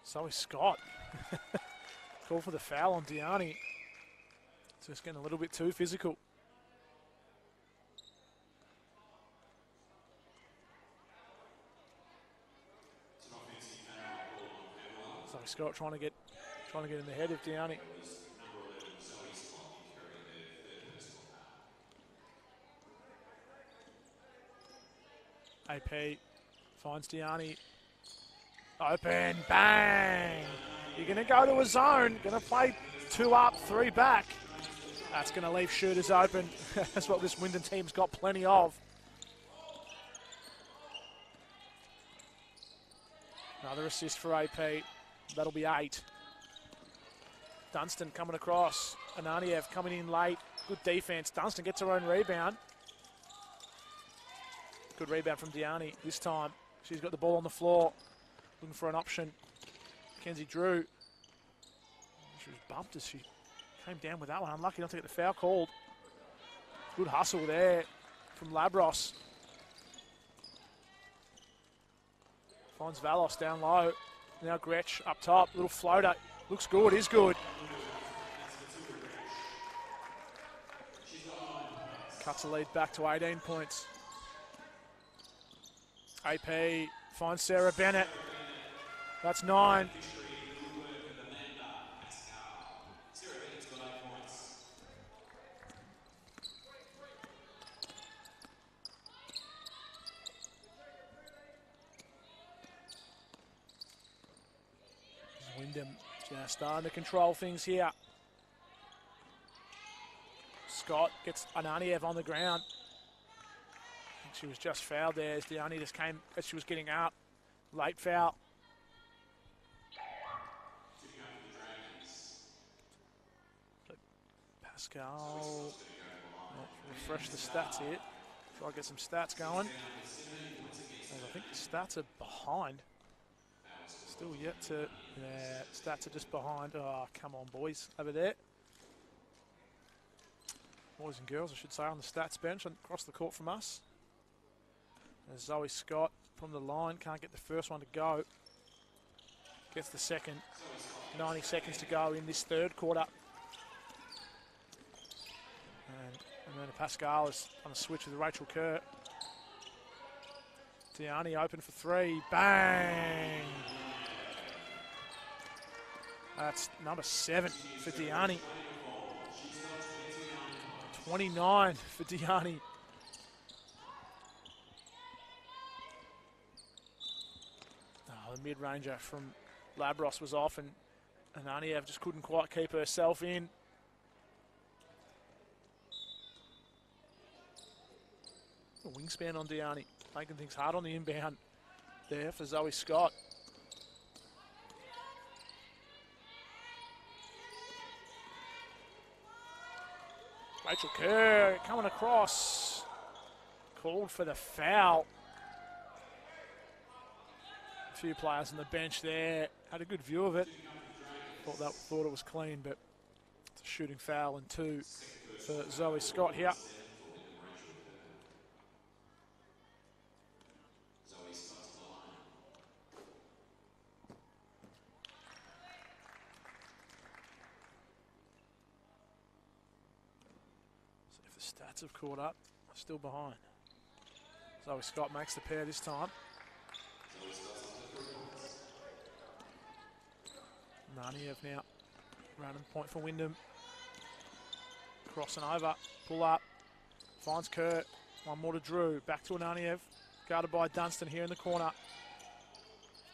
So is Scott. Call for the foul on Diani. Just getting a little bit too physical. So Scott trying to get in the head of Diani. AP finds Diani. Open, bang! You're going to go to a zone, going to play 2 up, 3 back. That's going to leave shooters open. That's what this Wyndham team's got plenty of. Another assist for AP. That'll be 8. Dunstan coming across. Ananiev coming in late. Good defense. Dunstan gets her own rebound. Good rebound from Diani this time. She's got the ball on the floor. Looking for an option. Mackenzie Drew. She was bumped as she came down with that one. Unlucky not to get the foul called. Good hustle there from Labros. Finds Valos down low. Now Gretsch up top. Little floater. Looks good. Is good. Cuts the lead back to 18 points. AP finds Sarah Bennett. That's 9. Wyndham just starting to control things here. Scott gets Ananiev on the ground. I think she was just fouled there as Diani just came as she was getting out. Late foul. Pascal, refresh the stats here. Try to get some stats going. As I think the stats are behind. Still yet to, yeah, stats are just behind. Oh, come on, boys, over there. Boys and girls, I should say, on the stats bench and across the court from us. There's Zoe Scott from the line, can't get the first one to go. gets the second. 90 seconds to go in this third quarter. And Amanda Pascal is on a switch with Rachel Kerr. Diani open for three. Bang! That's number 7 for Diani. 29 for Diani. Oh, the mid-ranger from Labros was off, and Ananiev just couldn't quite keep herself in. A wingspan on Diani, making things hard on the inbound there for Zoe Scott. Rachel Kerr coming across. Called for the foul. A few players on the bench there. Had a good view of it. Thought it was clean, but it's a shooting foul and 2 for Zoe Scott here. Stats have caught up, still behind. Zoe Scott makes the pair this time. Naniev now running point for Wyndham. Crossing over, pull up, finds Kerr. One more to Drew, back to Ananiev. Guarded by Dunstan here in the corner.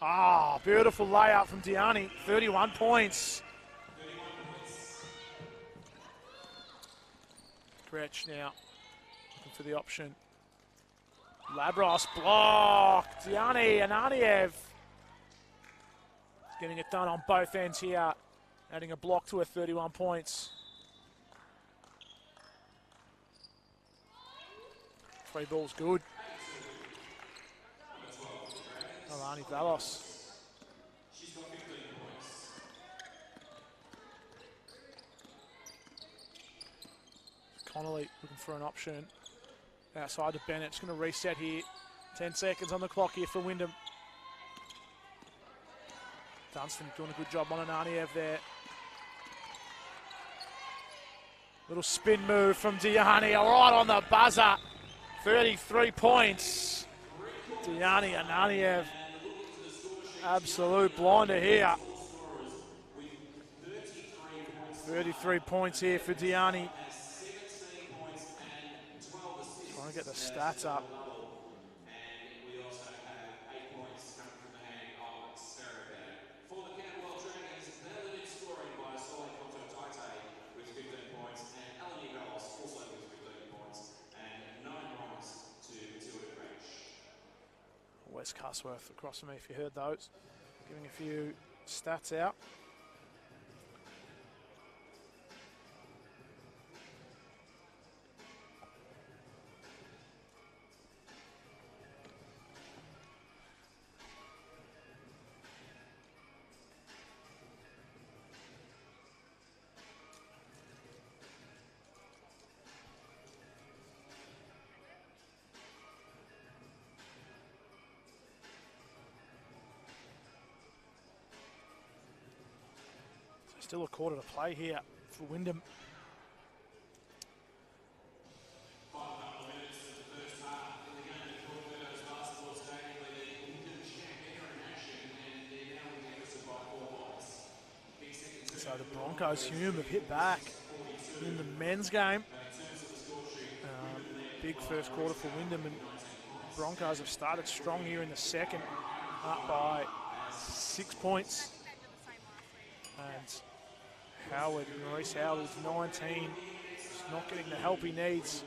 Ah, beautiful layup from Diani, 31 points. Gretsch now looking for the option. Labros blocked. Diani and Ananiev getting it done on both ends here, adding a block to her 31 points. Free ball's good. Alani Valos. Connolly looking for an option. Outside to Bennett. Just going to reset here. 10 seconds on the clock here for Wyndham. Dunstan doing a good job on Ananiev there. Little spin move from Diani, right on the buzzer. 33 points. Diani Ananiev. Absolute blinder here. 33 points here for Diani. Trying to get the stats up. And we also have 8 points coming from the hand of Sarah Bennett. For the Camberwell Dragons, they're leading scoring by Solly Conto-Taite with 15 points, and Eleni Valos also with 15 points, and 9 points to Matilda Gretsch. Wes Cusworth across from me if you heard those. Giving a few stats out. Still a quarter to play here for Wyndham. So the Broncos, Hume, have hit back in the men's game. Big first quarter for Wyndham, and Broncos have started strong here in the second, up by 6 points. And Howard, Maurice Howard is 19, just not getting the help he needs.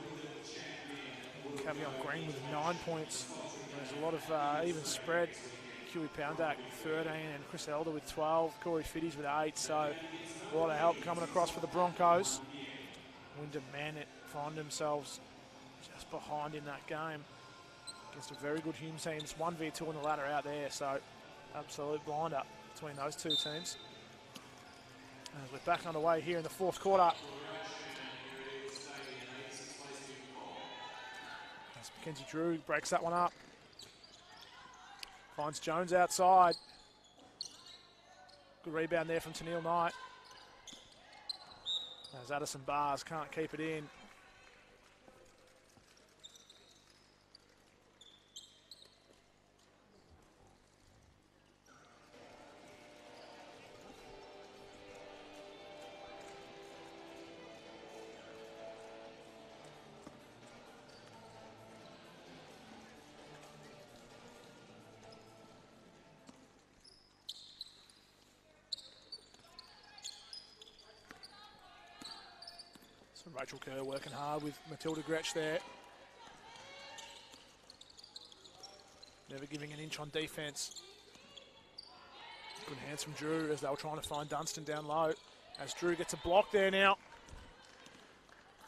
Cavion Green with 9 points. There's a lot of even spread. Huey Poundak 13 and Chris Elder with 12. Corey Fitties with 8, so a lot of help coming across for the Broncos. Wyndham Manett find themselves just behind in that game against a very good Hume team. It's 1v2 on the ladder out there, so absolute blinder between those two teams. As we're back underway here in the fourth quarter. As Mackenzie Drew breaks that one up. Finds Jones outside. Good rebound there from Tennille Knight. As Addison Bars can't keep it in. So Rachel Kerr working hard with Matilda Gretsch there. Never giving an inch on defence. Good hands from Drew as they were trying to find Dunstan down low. As Drew gets a block there now.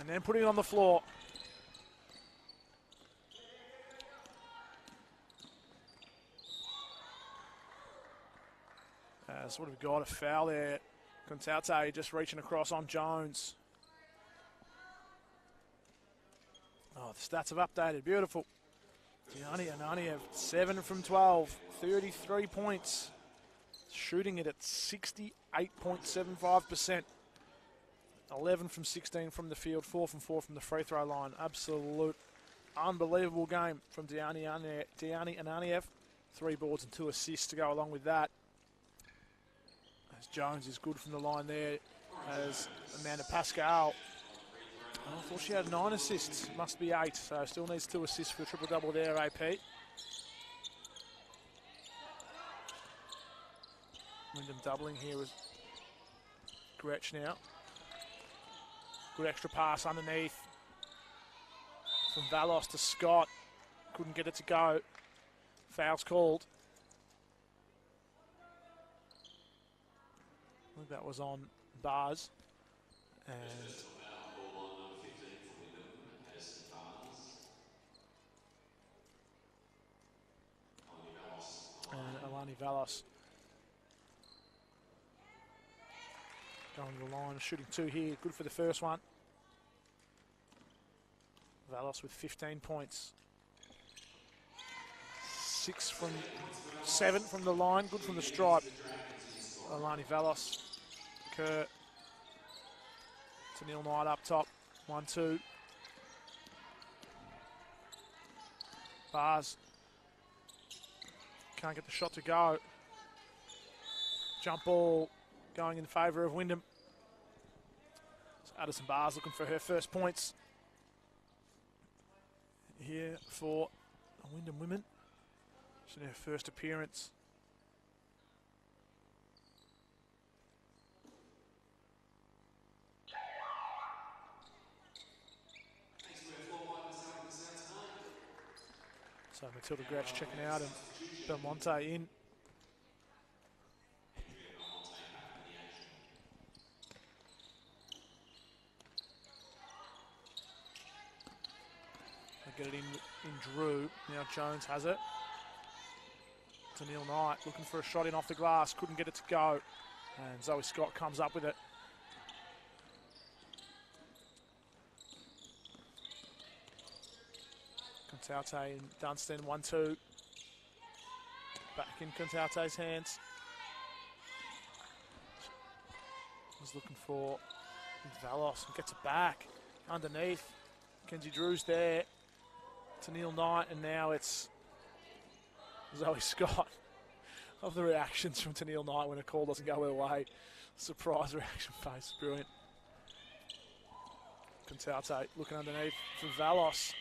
And then putting it on the floor. As what have we got? A foul there. Contaute just reaching across on Jones. Oh, the stats have updated. Beautiful. Gianni Anani have 7 from 12, 33 points. Shooting it at 68.75%. 11 from 16 from the field, 4 from 4 from the free throw line. Absolute unbelievable game from Gianni Ananiev. 3 boards and 2 assists to go along with that. As Jones is good from the line there. As Amanda Pascal. I thought she had 9 assists, must be 8, so still needs 2 assists for a triple-double there, AP. Wyndham doubling here with Gretsch now. Good extra pass underneath from Valos to Scott. Couldn't get it to go. Foul's called. I think that was on Bars. And Alani Valos going to the line, shooting 2 here. Good for the first one. Valos with 15 points. 7 from the line. Good from the stripe. Alani Valos. Kerr. Tennille Knight up top. 1-2. Bars. Can't get the shot to go. Jump ball going in favour of Wyndham. So Addison Bars looking for her first points here for Wyndham women. It's in her first appearance. So Matilda Gretsch checking out and Belmonte in. They get it in Drew. Now Jones has it. Tennille Knight looking for a shot in off the glass. Couldn't get it to go. And Zoe Scott comes up with it. Contaute and Dunstan 1-2. Back in Contaute's hands. He's looking for Valos and gets it back underneath. Kenzie Drew's there. Tennille Knight, and now it's Zoe Scott. Of the reactions from Tennille Knight when a call doesn't go her way. Surprise reaction face, brilliant. Contaute looking underneath for Valos.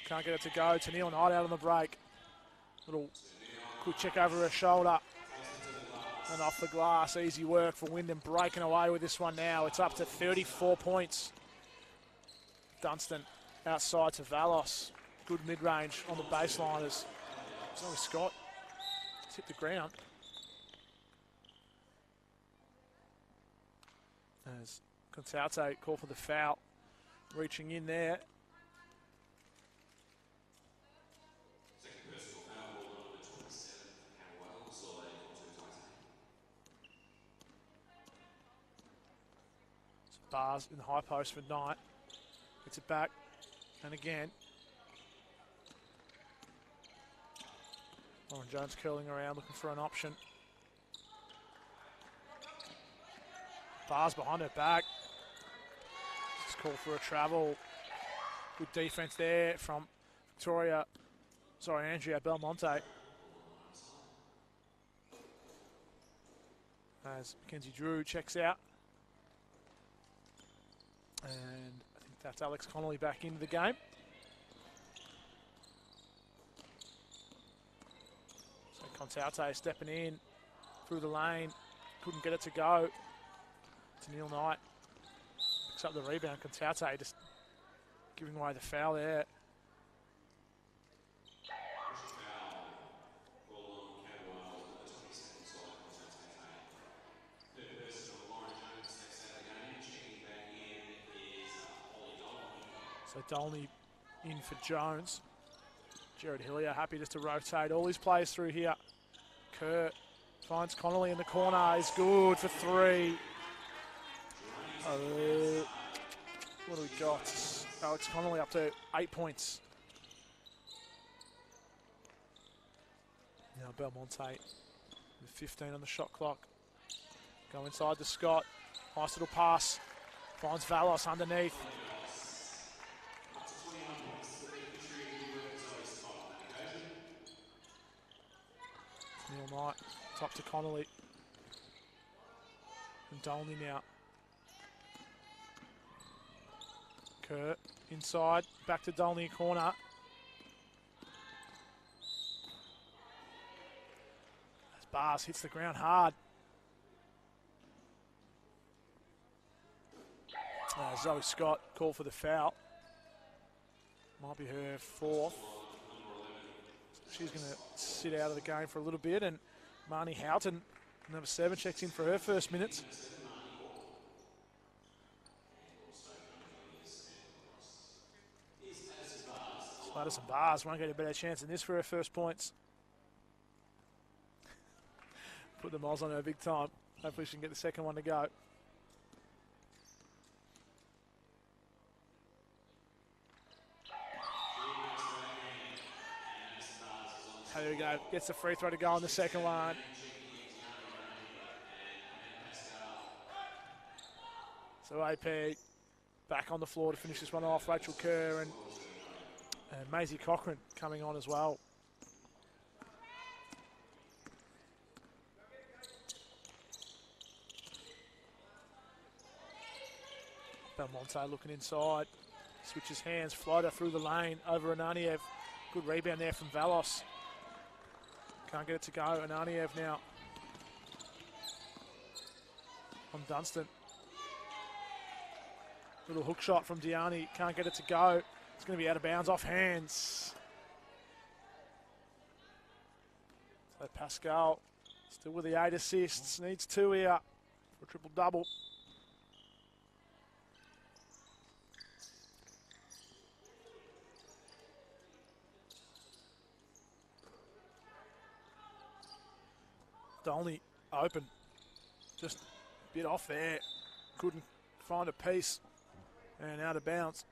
Can't get it to go. Tennille Knight out on the break. Little quick check over her shoulder. And off the glass. Easy work for Wyndham, breaking away with this one now. It's up to 34 points. Dunstan outside to Valos. Good mid-range on the baseline as Zoe Scott has hit the ground. As Contaute call for the foul. Reaching in there. Bars in the high post for Knight. Gets it back. And again. Lauren Jones curling around looking for an option. Bars behind her back. Just call for a travel. Good defense there from Andrea Belmonte. As Mackenzie Drew checks out. And I think that's Alex Connolly back into the game. So Contaute stepping in through the lane. Couldn't get it to go. To Neil Knight. Picks up the rebound. Contaute just giving away the foul there. So Dolney in for Jones. Jared Hillier happy just to rotate all his players through here. Kerr finds Connolly in the corner. Is good for three. What do we got? Alex Connolly up to 8 points. Now Belmonte with 15 on the shot clock. Go inside to Scott. Nice little pass. Finds Valos underneath. Neil Knight, top to Connolly. And Dolney now. Kerr inside, back to Dolney corner. As Bars hits the ground hard. Zoe Scott called for the foul. Might be her fourth. She's going to sit out of the game for a little bit, and Marnie Houghton, number 7, checks in for her first minutes. Madison Bars won't get a better chance than this for her first points. Put the miles on her big time. Hopefully she can get the second one to go. There we go. Gets the free throw to go on the second one. So AP back on the floor to finish this one off. Rachel Kerr and Maisie Cochran coming on as well. Belmonte looking inside. Switches hands. Floater through the lane over Ananiev. Good rebound there from Valos. Can't get it to go. Ananiev now on Dunstan. Little hook shot from Diani. Can't get it to go. It's going to be out of bounds off hands. So Pascal still with the 8 assists. Needs 2 here for a triple-double. Dolney open, just a bit off there, couldn't find a piece, and out of bounds.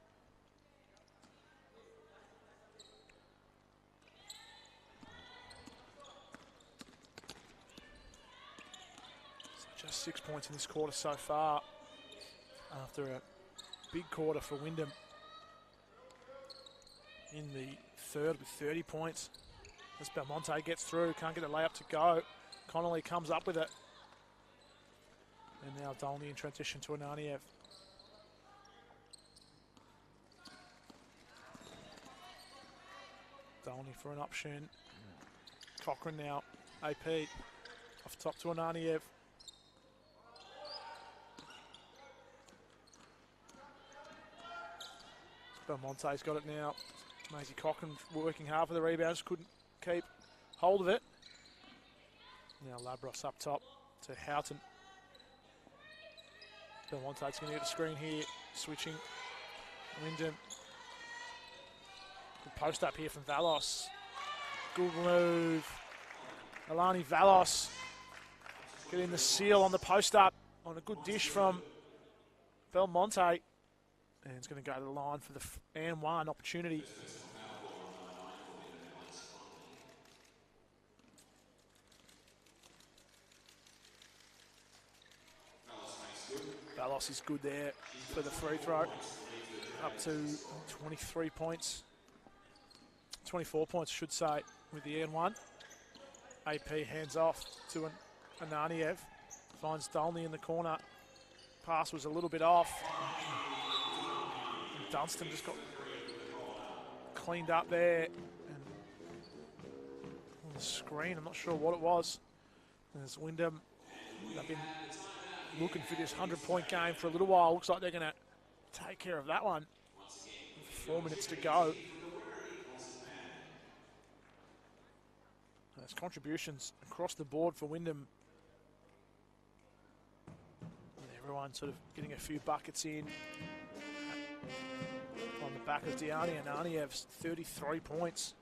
So just 6 points in this quarter so far, after a big quarter for Wyndham in the third with 30 points. As Belmonte gets through, can't get a layup to go. Connolly comes up with it. And now Dolney in transition to Ananiev. Dolney for an option. Cochran now, AP. Off top to Ananiev. Belmonte's got it now. Maisie Cochran working hard for the rebounds, couldn't keep hold of it. Now Labros up top to Houghton. Belmonte's going to get a screen here, switching. Wyndham. Good post up here from Valos. Good move. Alani Valos getting the seal on the post up on a good dish from Belmonte. And it's going to go to the line for the and one opportunity. Valos is good there for the free throw. Up to 23 points. 24 points, I should say, with the N1. AP hands off to Ananiev. Finds Dolney in the corner. Pass was a little bit off. And Dunstan just got cleaned up there. And on the screen, I'm not sure what it was. And there's Wyndham. They've been looking for this 100-point game for a little while. Looks like they're going to take care of that one. 4 minutes to go. There's contributions across the board for Wyndham. And everyone sort of getting a few buckets in. On the back of Diani and Aniev's 33 points.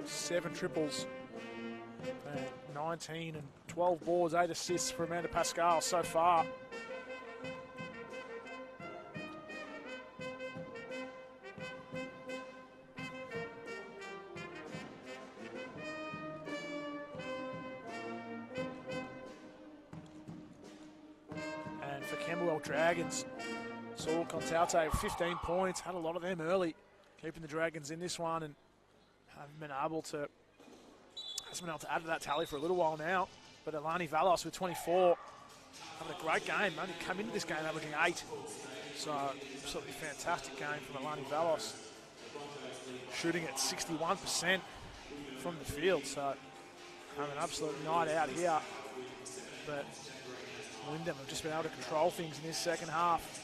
7 triples. And 19 and 12 boards, 8 assists for Amanda Pascal so far. And for Camberwell Dragons, Saul Contaute 15 points, had a lot of them early, keeping the Dragons in this one and haven't been able to add to that tally for a little while now. But Alani Valos with 24, having a great game. Only come into this game averaging 8. So absolutely fantastic game from Alani Valos. Shooting at 61% from the field. So having an absolute night out here. But Wyndham have just been able to control things in this second half.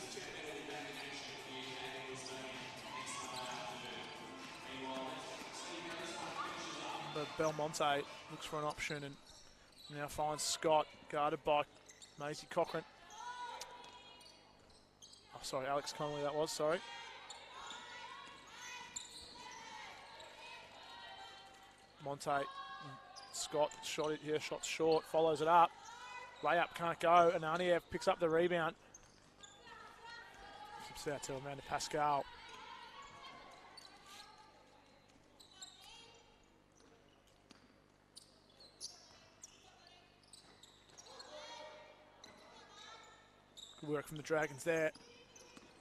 But Belmonte looks for an option and now finds Scott, guarded by Maisie Cochran. Oh, sorry, Alex Connolly that was, sorry. Monte, Scott shot it here, shot short, follows it up. Layup can't go, and Aniev picks up the rebound. Flips out to Amanda Pascal. Good work from the Dragons there.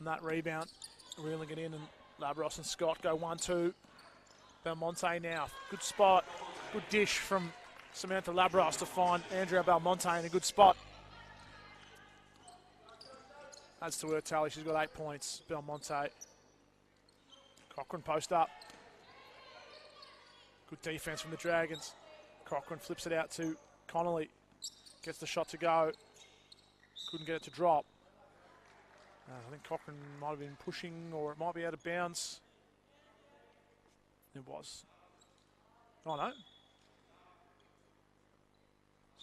And that rebound, reeling it in, and Labros and Scott go 1-2. Belmonte now, good spot, good dish from Samantha Labros to find Andrea Belmonte in a good spot. Adds to her tally, she's got 8 points, Belmonte. Cochran post up. Good defense from the Dragons. Cochran flips it out to Connolly. Gets the shot to go. Couldn't get it to drop. I think Cochran might have been pushing, or it might be out of bounds. It was. Oh no.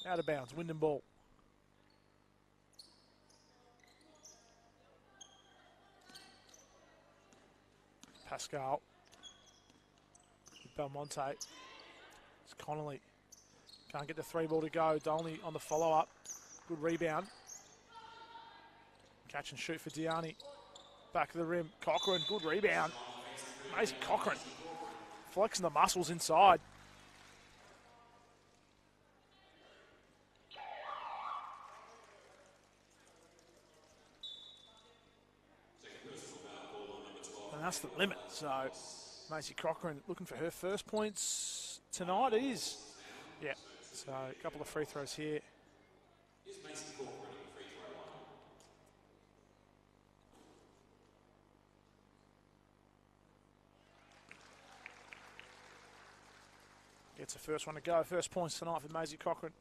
Out of bounds, Wyndham ball. Pascal. Belmonte. It's Connolly. Can't get the 3 ball to go. Dolney on the follow up. Good rebound. Catch and shoot for Diani. Back of the rim. Cochran, good rebound. Amazing Cochran. Flexing the muscles inside. And that's the limit. So Macy Cochran looking for her first points tonight. It is. Yeah. So a couple of free throws here. Gets the first one to go. First points tonight for Maisie Cochran.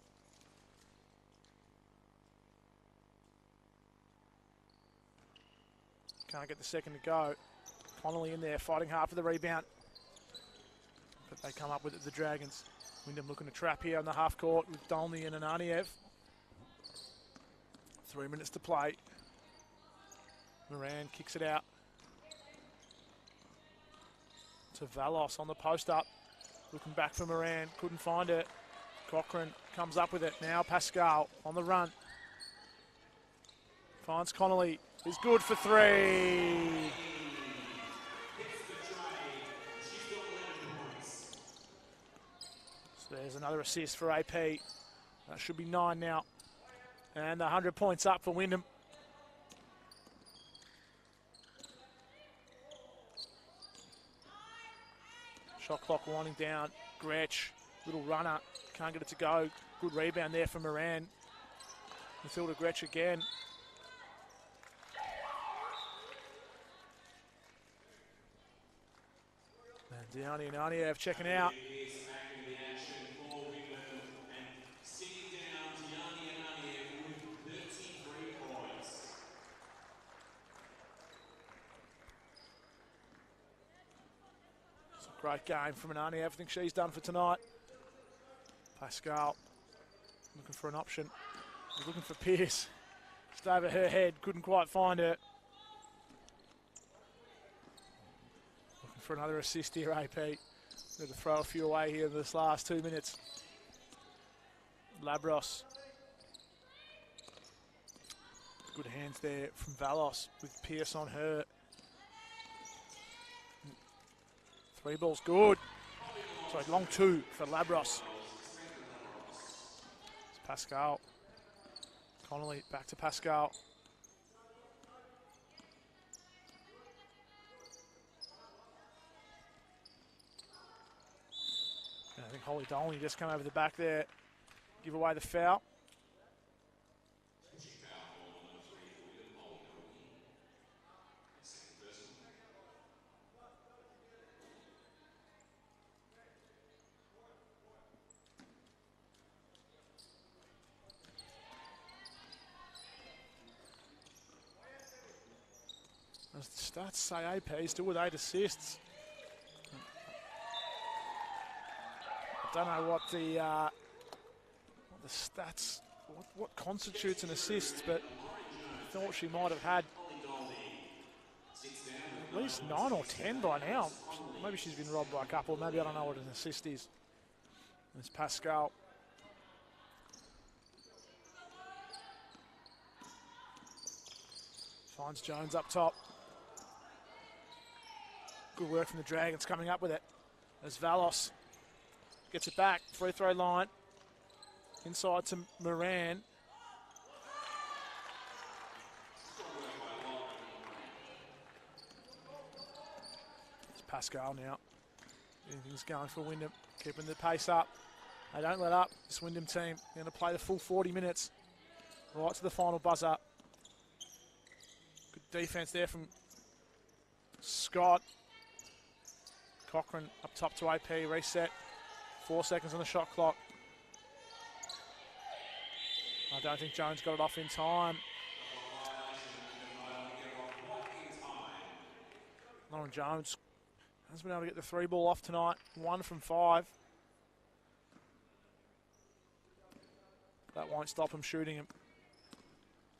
Can't get the second to go. Connolly in there fighting hard for the rebound. But they come up with it, the Dragons. Wyndham looking to trap here on the half court with Dolny and Ananiev. 3 minutes to play. Moran kicks it out to Valos on the post up. Looking back for Moran, couldn't find it. Cochran comes up with it. Now Pascal on the run. Finds Connolly. Is good for 3. So there's another assist for AP. That should be 9 now. And 100 points up for Wyndham. Shot clock winding down. Gretsch, little runner, can't get it to go. Good rebound there from Moran. Mathilda Gretsch again. And Diani and Arniev checking out. Great game from Anani, everything she's done for tonight. Pascal looking for an option. He's looking for Pearce. Just over her head, couldn't quite find her. Looking for another assist here, AP. Going to throw a few away here in this last 2 minutes. Labros. Good hands there from Valos with Pearce on her. 3 balls good. Sorry, long 2 for Labros. It's Pascal. Connolly back to Pascal. And I think Holly Dolney just come over the back there, give away the foul. As the stats say, AP still with 8 assists. I don't know what the stats, what constitutes an assist, but I thought she might have had at least 9 or 10 by now. Maybe she's been robbed by a couple. Maybe I don't know what an assist is. It's Pascal. Finds Jones up top. Good work from the Dragons coming up with it. As Valos gets it back, free throw line. Inside to Moran. It's Pascal now. Anything's going for Wyndham. Keeping the pace up. They don't let up. This Wyndham team going to play the full 40 minutes. Right to the final buzzer. Good defense there from Scott. Cochran up top to AP, reset. 4 seconds on the shot clock. I don't think Jones got it off in time. Lauren Jones hasn't been able to get the 3 ball off tonight. 1 from 5. That won't stop him shooting him.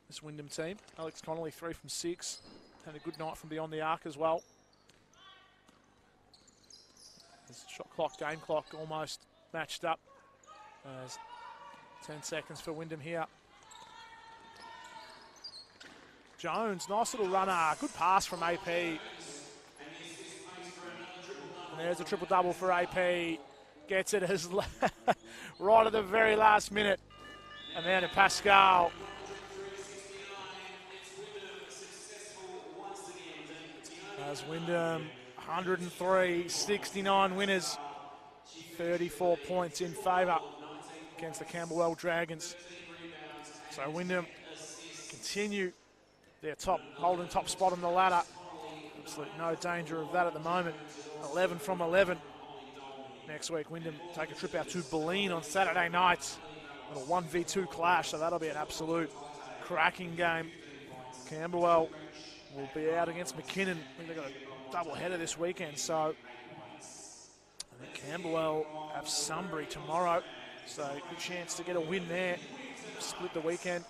This Wyndham team. Alex Connolly 3 from 6. Had a good night from beyond the arc as well. This shot clock, game clock almost matched up. 10 seconds for Wyndham here. Jones, nice little runner. Good pass from AP. And there's a triple-double for AP. Gets it as right at the very last minute. And then to Pascal. As Wyndham, 103, 69 winners. 34 points in favour against the Camberwell Dragons. So Wyndham continue their holding top spot on the ladder. Absolutely no danger of that at the moment. 11 from 11. Next week, Wyndham take a trip out to Bulleen on Saturday night. A 1v2 clash, so that'll be an absolute cracking game. Camberwell will be out against McKinnon. I think they've got a double header this weekend, so I think Camberwell have Sunbury tomorrow, so good chance to get a win there. Split the weekend.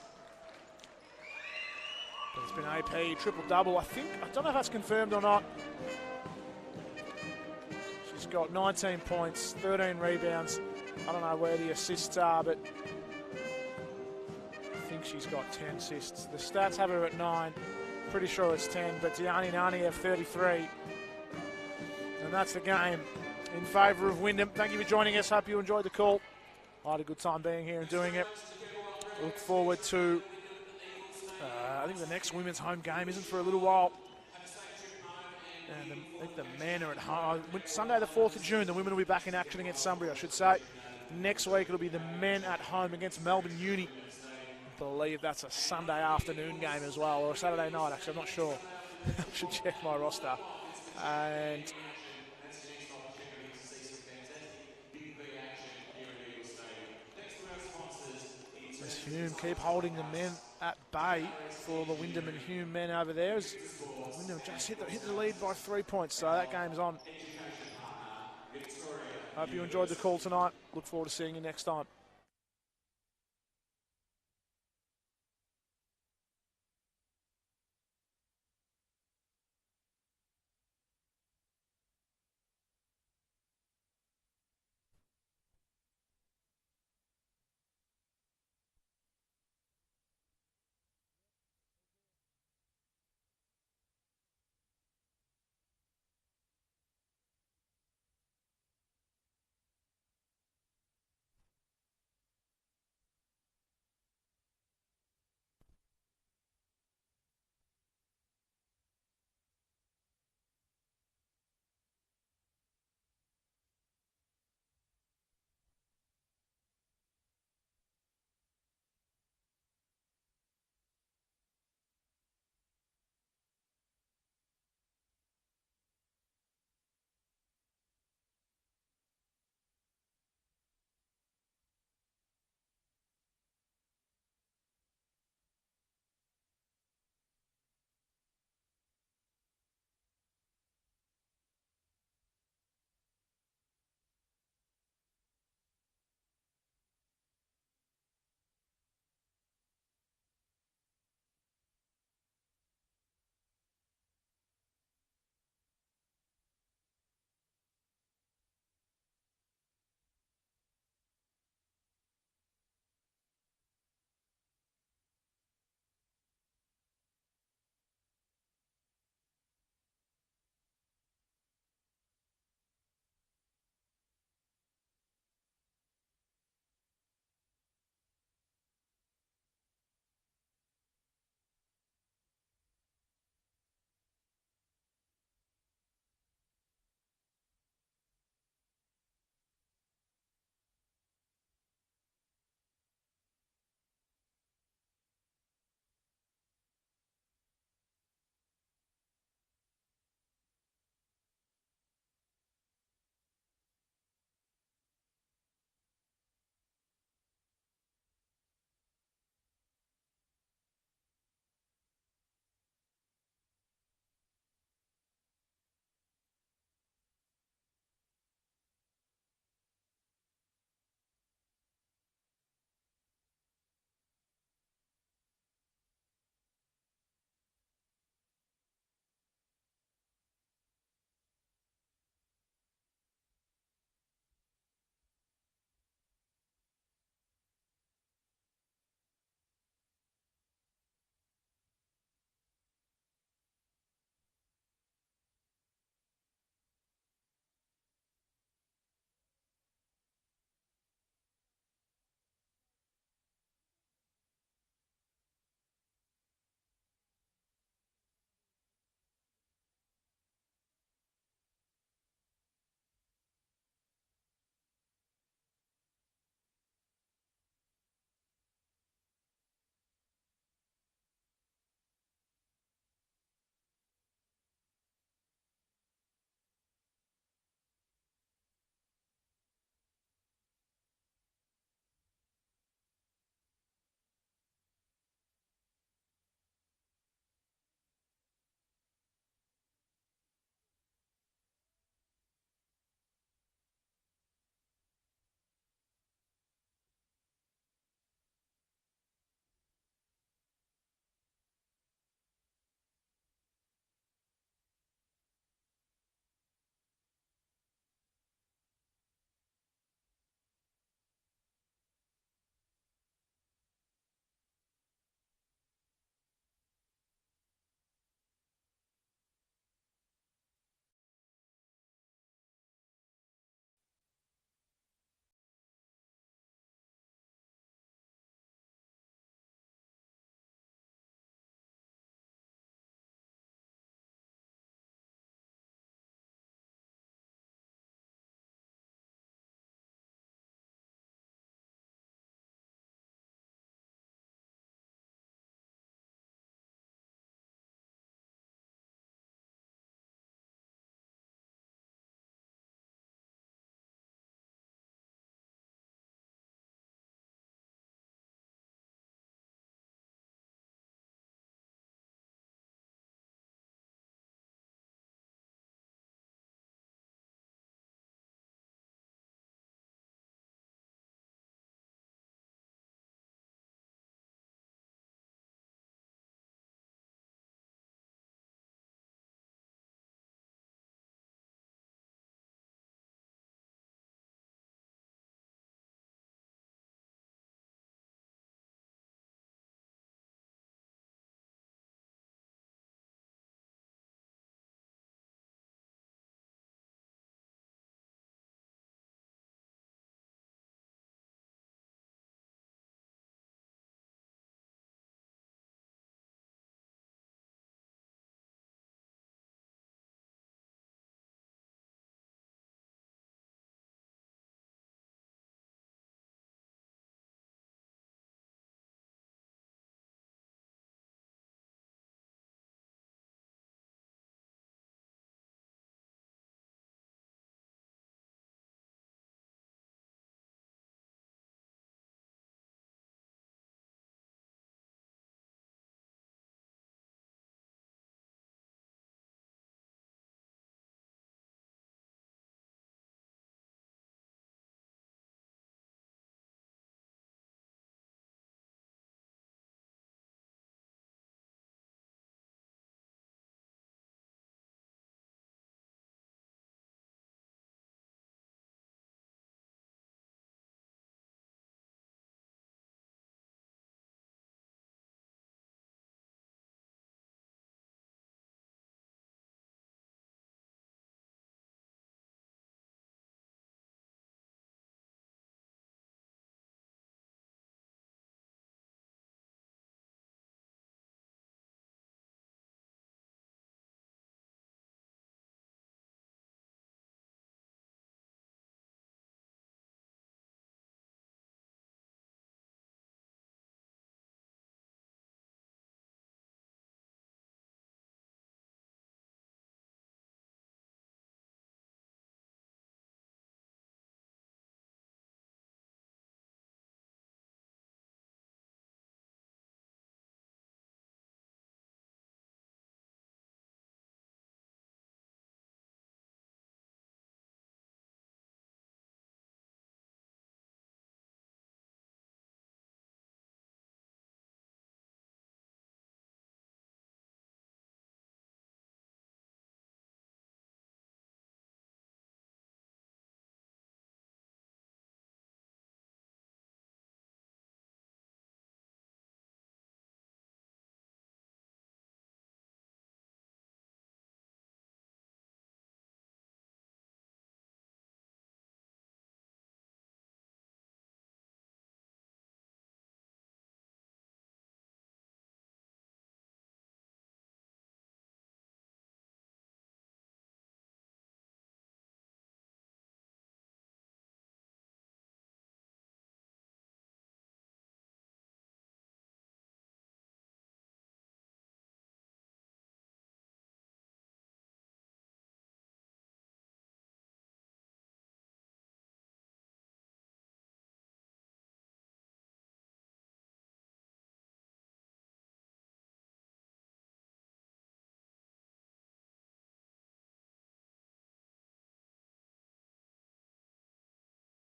But it's been AP triple-double. I don't know if that's confirmed or not. She's got 19 points, 13 rebounds. I don't know where the assists are, but I think she's got 10 assists. The stats have her at 9. Pretty sure it's 10, but Diani Nani have 33. And that's the game in favour of Wyndham. Thank you for joining us. Hope you enjoyed the call. I had a good time being here and doing it. Look forward to, I think the next women's home game isn't for a little while. And I think the men are at home. Sunday the 4th of June, the women will be back in action against Sunbury, I should say. Next week it'll be the men at home against Melbourne Uni. I believe that's a Sunday afternoon game as well, or a Saturday night actually, I'm not sure. I should check my roster. And as Hume keep holding the men at bay for the Wyndham and Hume men over there. As Wyndham just hit the lead by 3 points, so that game's on. Hope you enjoyed the call tonight. Look forward to seeing you next time.